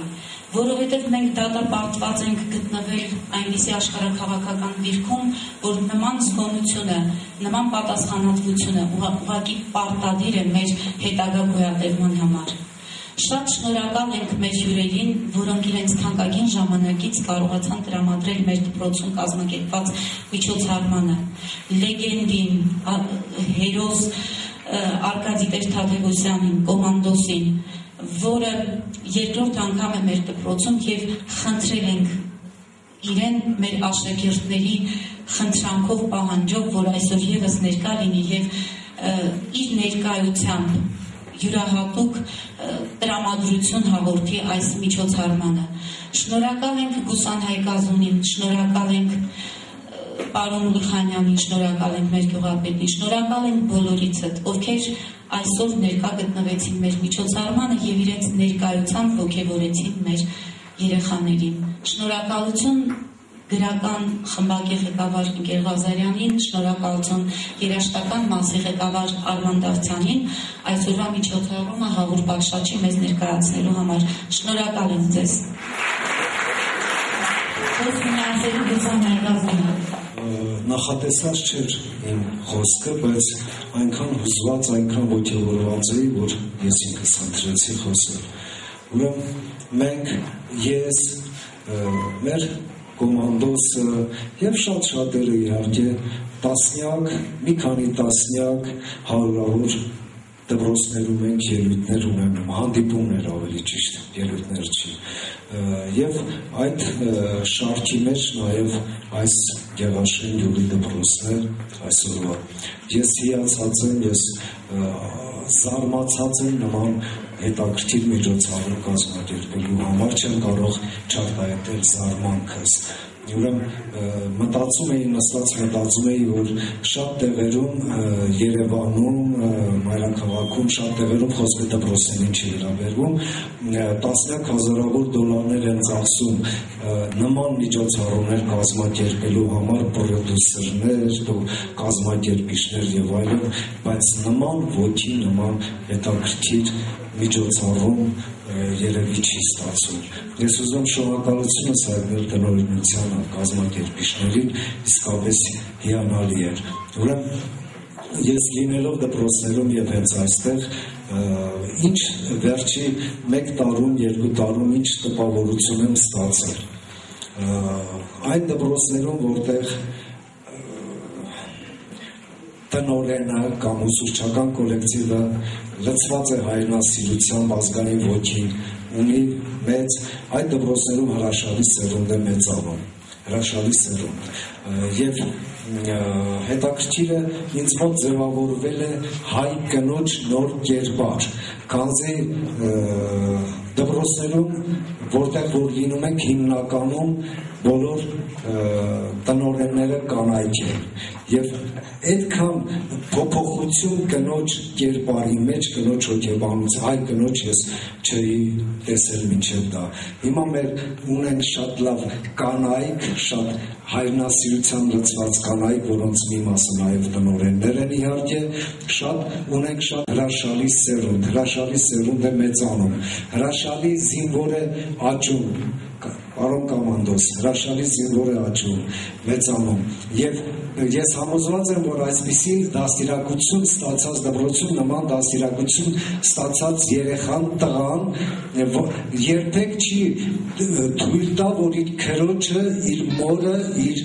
Speaker 15: որովհետև մենք դատապարտված ենք գտնվել այնպիսի աշխարհաքաղաքական դիրքում, որ նման զգոնությունը, նման պատասխանատվությունը ուղղակի պարտադիր է մեր հետագա գոյատևման համար։ Շատ շնորհակալ ենք մեր հյուրերին, որոնք իրենց թանկագին ժամանակից կարողացան տրամադրել մեր դպրոցում կազմակերպված միջոցառմանը, լեգենդին, հերոս Արկադի Տեր-Թադևոսյանին, կոմանդոսին, որը երկրորդ անգամ է մեր դպրոցում և խնդրել ենք իրեն մեր աշակերտների խնդրանքով պահանջով, որ այսօր ևս ներկա լինի և իր ներկայությամբ յուրահատուկ տրամադրություն հաղորդի այս միջոցառմանը։ Շնորհակալ ենք Գուսան Հայկազունին, շնորհակալ ենք պարոն Ուրխանյանին, շնորհակալ ենք մեր գյուղապետին, շնորհակալ ենք բոլորիցդ, ովքեր այսօր ներկա գտնվեցին մեր միջոցառմանը և իրենց ներկայությամբ ոգևորեցին մեր երեխաներին։ Շնորհակալություն գրական խմբակի ղեկավար Ընկեր Ղազարյանին, շնորհակալություն երաժշտական մասի ղեկավար Արման Դավթյանին այսօրվա միջոցառումը Հաղուր Պաշաչի մեզ ներկայացնելու համար։ Շնորհակալ եմ ձեզ։
Speaker 16: Նախատեսած չէր իմ խոսքը, բայց այնքան հուզված, այնքան ոգևորված էի, որ ես ինքս ընտրեցի խոսել։ Ուրեմն մենք, ես, մեր կոմանդոսը և շատ-շատերը իհարկե տասնյակ, մի քանի տասնյակ, հարյուրավոր դպրոցներում ենք ելույթներ ունենում, հանդիպումներ ավելի ճիշտ, ելույթներ չի։ Եվ այդ շարքի մեջ նաև այս Գեղաշեն գյուղի դպրոցն է այսօրվա։ Ես հիացած եմ, ես զարմացած եմ նման հետաքրքիր միջոցառում կազմակերպելու համար, չեմ կարող չարտահայտել զարմանքս։ Ուրեմն նստած մտածում էի, որ շատ տեղերում Երևանում, մայրաքաղաքում շատ տեղերում խոսքը դպրոցներին չի վերաբերվում, տասնյակ հազարավոր դոլարներ են ծախսում նման միջոցառումներ կազմակերպելու համար պրոդյուսերներ, կազմակերպիչներ եւ այլն, բայց նման ոգի, նման հետաքրքիր միջոցառում երևի չի ստացվում։ Ես ուզում շնորհակալությունս հայտնել տնօրինությանը, կազմակերպիչներին, իսկապես հիանալի էր։ Ուրեմն ես լինելով դպրոցներում եւ հենց այստեղ ինչ վերջի 1 տարում, 2 տարում ինչ տպավորություն եմ ստացել։ Այն դպրոցներում, որտեղ տնօրենը կամ ուսուցչական կոլեկտիվը լցված է հայրենասիրությամբ, ազգային ոգին, ունի մեծ, այդ դպրոցներում հրաշալի սերունդ է մեծանում, հրաշալի սերունդ։ Եվ հետաքրքիրը ինձ մոտ ձևավորվել է հայ կնոջ նոր կերպար, քանզի դպրոցներում, որտեղ որ լինում ենք հիմնականում բոլոր տնօրենները կանայք են եւ այդքան փոփոխություն կնոջ կերպարի մեջ, կնոջ հոգեբանության, հայ կնոջ ես չէի տեսել մինչև դա։ Հիմա մեր ունենք շատ լավ կանայք, շատ հայրենասիրության լցված կանայք, որոնց մի մասը նաև տնօրեններ են իհարկե, ունենք շատ հրաշալի սերունդ է մեծանում, հրաշալի զինվոր է աճում, պարոն կոմանդոս, հրաշալի զինվոր է աճում, մեծանում, եւ ես համոզված եմ, որ այսպիսի դաստիարակություն ստացած դպրոցում նման դաստիարակություն ստացած երեխան, տղան երբեք չի թույլ տա, որ իր քրոջը, իր մորը, իր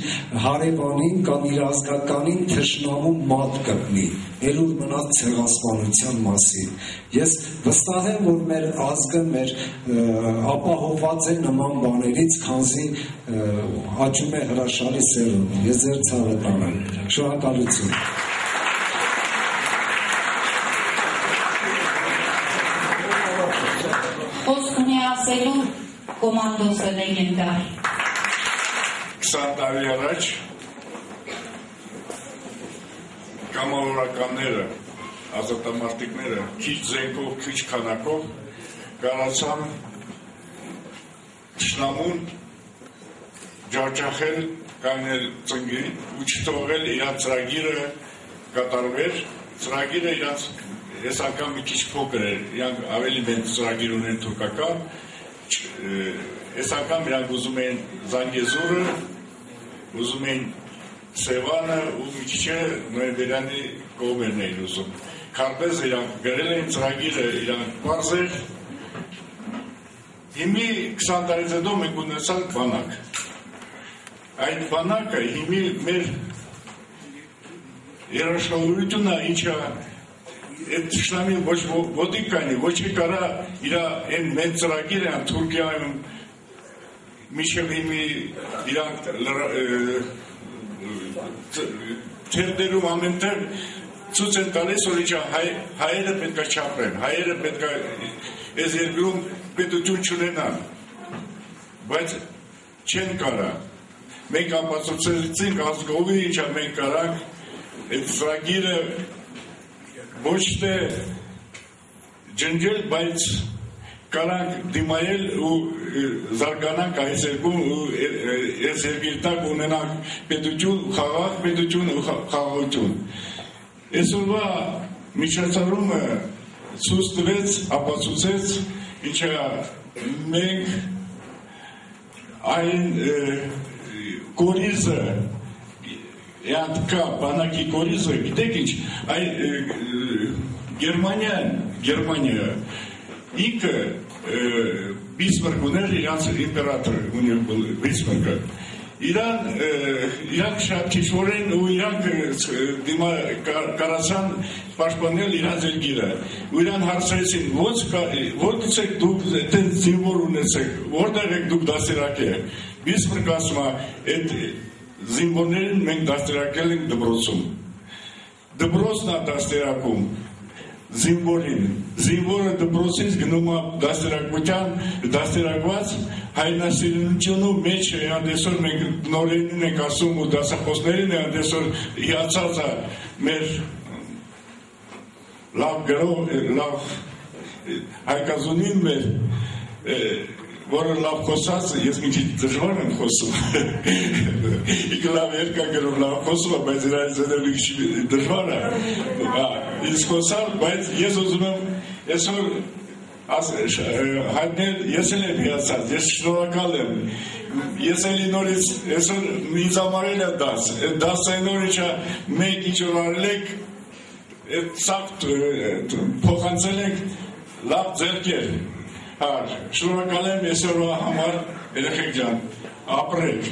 Speaker 16: հարևանին կամ իր ազգականին թշնամու մատ կպնի, ելուր մնաց ցեղասպանության մասին։ Ես վստահ եմ, որ մեր ազգը ապահովված է նման բաների կողմերից, քանզի աճում է հրաշալի սերունդ։ Ես ձեր ցավը տանեմ։ Շնորհակալություն։
Speaker 15: Խոսք ունի ասելու կոմանդոսը լեգենդար։
Speaker 17: 20 տարի առաջ կամավորականները, ազատամարտիկները քիչ զենքով, քիչ քանակով կարացան թշնամուն ջախջախել, կանել ծնգին ու չթողել իրանց ծրագիրը կատարվեր։ Ծրագիրը իրանց ես անգամ մի քիչ փոքր էր, իրանք ավելի մեծ ծրագիր ունեն թուրքական, ես անգամ իրանք ուզում էին Զանգեզուրը, ուզում էին Սևանը ու մի քիչ Նոյեմբերյանի կողմերն էին ուզում։ Քարպես իրանք գրել էին ծրագիրը, իրանք պարզ էր։ Հիմի 20 տարից հետո մենք ունեցանք բանակ։ Այդ բանակը հիմի մեր երաշխավորությունը ինչա այդ թշնամին ոչ ոտիկ կանի, ոչ է կարա իրա այն մեծ ծրագիրը Թուրքիայում միշև հիմի իրանք թերդերում ամենտեղ ցույց են տալիս, որ ինչա հայերը պետք է չապրեն, հայերը պետք է այս երկրում պետություն չունենան, բայց չեն կարա։ Մենք ապացուցեցինք ազգովի, ինչա մենք կարանք այդ ծրագիրը ոչ թե ջնջել, բայց կարանք դիմայել ու զարգանանք այս երկրում ու այս երկրի տակ ունենանք պետություն, խաղաղ պետություն ու խաղաղություն։ Այսօրվա միջոցառումը ցույց տվեց, ապացուցեց, ինչա մենք այն կորիզը կա բանակի կորիզը, գիտեք ինչ, Գերմանիա ինքը Բիսմարկ ուներ իրանց իմպերատոր ուներ Բիսմարկը, իրանք շատ քիչորեն ու իրանք կարացան պաշտպանել իրանց երկիրը ու իրան հարցրեցին ո՞րտից եք դուք այդպես զինվոր ունեցեք, որտեղ եք դուք դաստիարակել։ Բիսմարկ ասում է այդ զինվորներին մենք դաստիարակել ենք դպրոցում։ Դպրոցն է դաստիարակում զինվորին, զինվորը դպրոցից գնում է դաստիարակված հայրենասիրությունու մեջ է, այսօր մենք նորերին ենք ասում ու դասախոսներին է, այսօր հիացած է մեր լավ գրող, լավ հայկազունին մեր, որը լավ խոսած, ես մի քիչ դժվար եմ խոսում, իքը լավ երկա գրում լավ խոսում է, բայց իրայից մի քիչ դժվար է, իսկ խոսալ, բայց ես ուզում եմ այսօր հայտնել, ես էլ եմ հիացած, ես շնորհակալ եմ, ես էլի նորից, այսօր ինձ համարել է դաս, այդ դասային նոր ինչա մենք ինչ որ արել եք, այդ սաղ փոխանցել եք լավ ձեռքեր, շնորհակալ եմ այսօրվա համար, երեխեք ջան, ապրեք,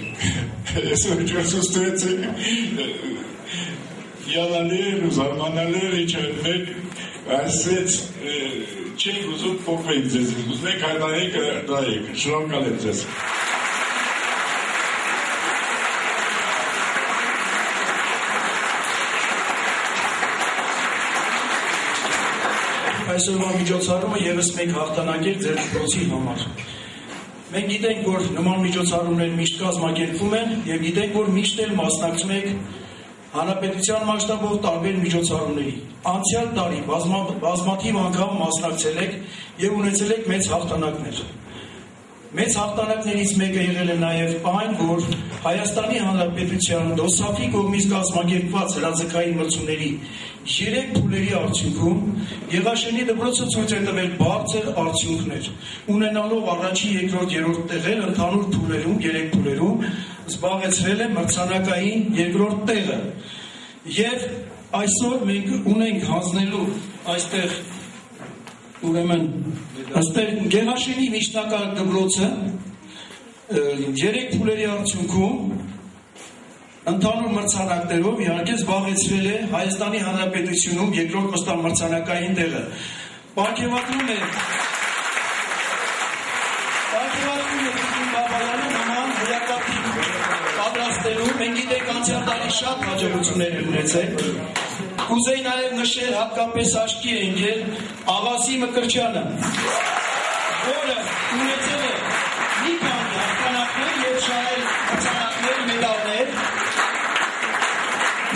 Speaker 17: այսօր չուստրեցեք, հիանալի ու զարմանալի ինչը մեկ այսպես չեք ուզում փոխվեք ձեզ, ուզում եք հայտնեք, դայեք, շնորհակալ եմ ձեզ։
Speaker 18: Այսօրվա միջոցառումը ևս մեկ հաղթանակ է ձեր դպրոցի համար։ Մենք գիտենք, որ նման միջոցառումներ միշտ կազմակերպվում են եւ գիտենք, որ միշտ էլ մասնակցում եք հանրապետության մասշտաբով տարբեր միջոցառումների։ Անցյալ տարի բազմաթիվ անգամ մասնակցել եք եւ ունեցել եք մեծ հաղթանակներ։ Մեծ հաղթանակներից մեկը եղել է նաև այն, որ Հայաստանի Հանրապետության ԴՕՍԱՖ-ի կողմից կազմակերպված հրաձգային մրցումների 3 փուլերի արդյունքում Եղաշենի դպրոցը ցույց է տվել բարձր արդյունքներ, ունենալով առաջին, երկրորդ, երրորդ տեղեր ընդհանուր փուլերում, 3 փուլերում զբաղեցրել է մրցանակային երկրորդ տեղը։ Եվ այսօր մենք ունենք հանձնելու այստեղ ուրեմն այստեղ Գեղաշենի միջնակարգ դպրոցը 3 փուլերի արդյունքում ընդհանուր մրցանակներով իհարկե զբաղեցրել է Հայաստանի Հանրապետությունում երկրորդ մրցանակային տեղը։ Պարգևատրում է Բաբալյանի շատ հաջողություններ են ունեցել։ Կուզեի նաև նշել հատկապես աչքի է ընկել Աղասի Մկրտչյանը, որը ունեցել է մի քանի հաղթանակներ և շահել մրցանակներ, մեդալներ,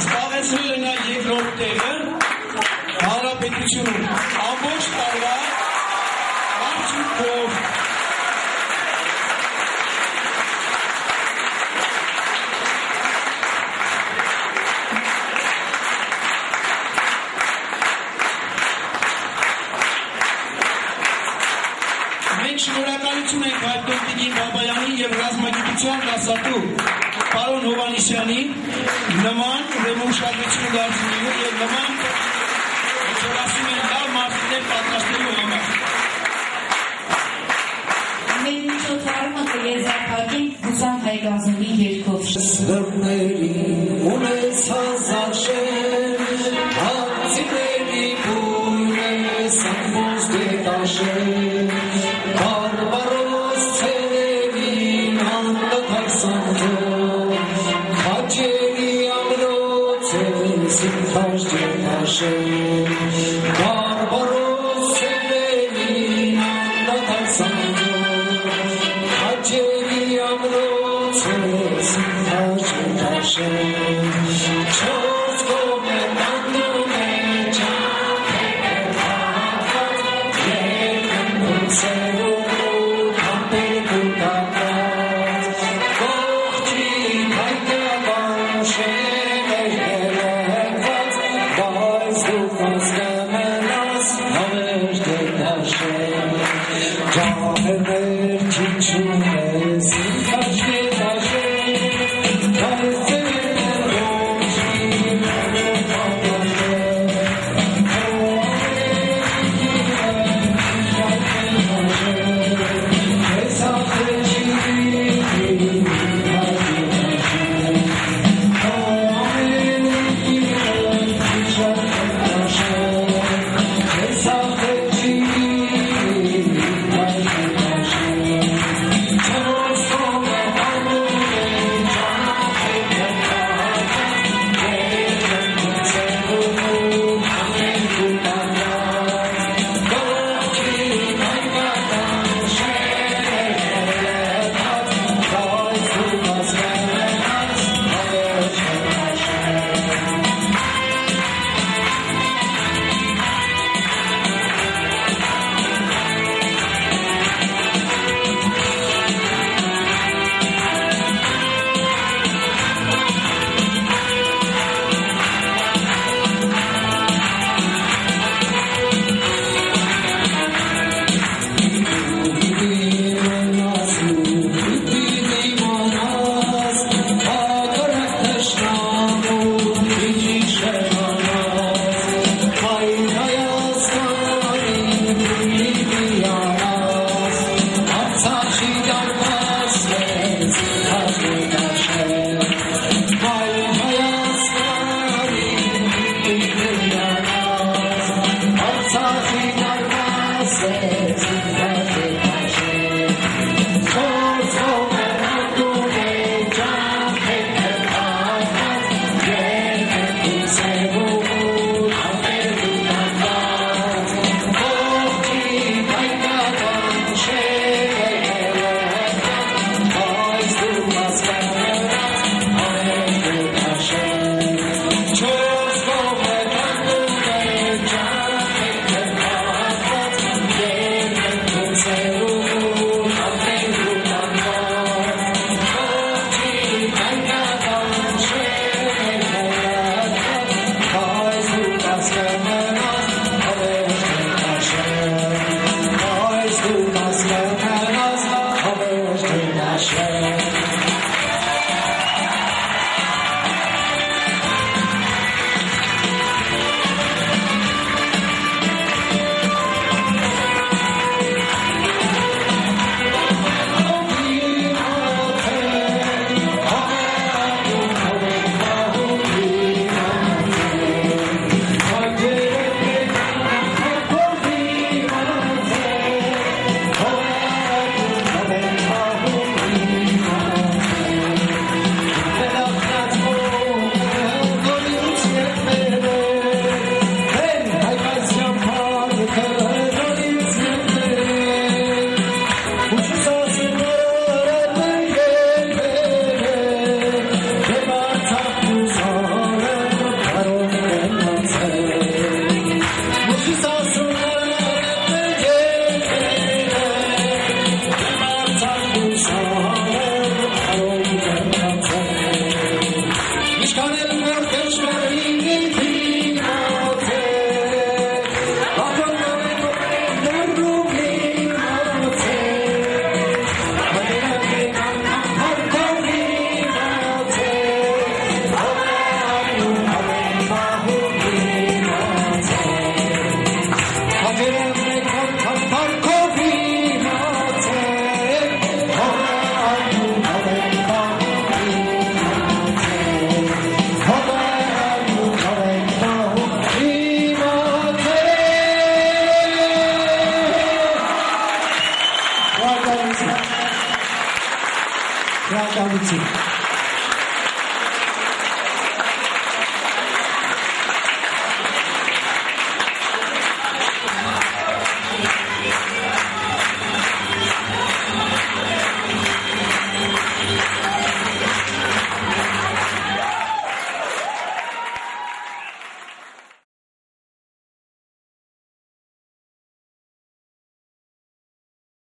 Speaker 18: զբաղեցրել է նա երկրորդ տեղը հանրապետությունում ամբողջ տարվա արդյունքով։ Շնորհակալություն ենք հայտնում Տիգին Բաբայանին և ռազմագիտության դասատու պարոն Հովհաննիսյանին նման ուշադրություն դարձնելու և նման ասում են լավ մարդիկներ պատրաստելու համար։
Speaker 15: Մեր միջոցառումը կեզրափակենք Բուսան Հայգազնի երգով։
Speaker 16: Սրտների ունեցած արժեր, հացիների բույն ես ամբոս դետաշեր, բարբարոս ցերևին անդադար սանձով, խաչերի ամրոց ես իմ քաշ դետաշեր, բարբարոս ցերևին անդադար սանձով, խաչերի ամրոց ես իմ քաշ դետաշեր, չոս կողմը տանդում է ճանքեր հատված, երկնքում սերում համբերք ու կապված, ողջին հայկական շեներ երեքված, բայց դու խոսքը մնա Շնորհակալություն։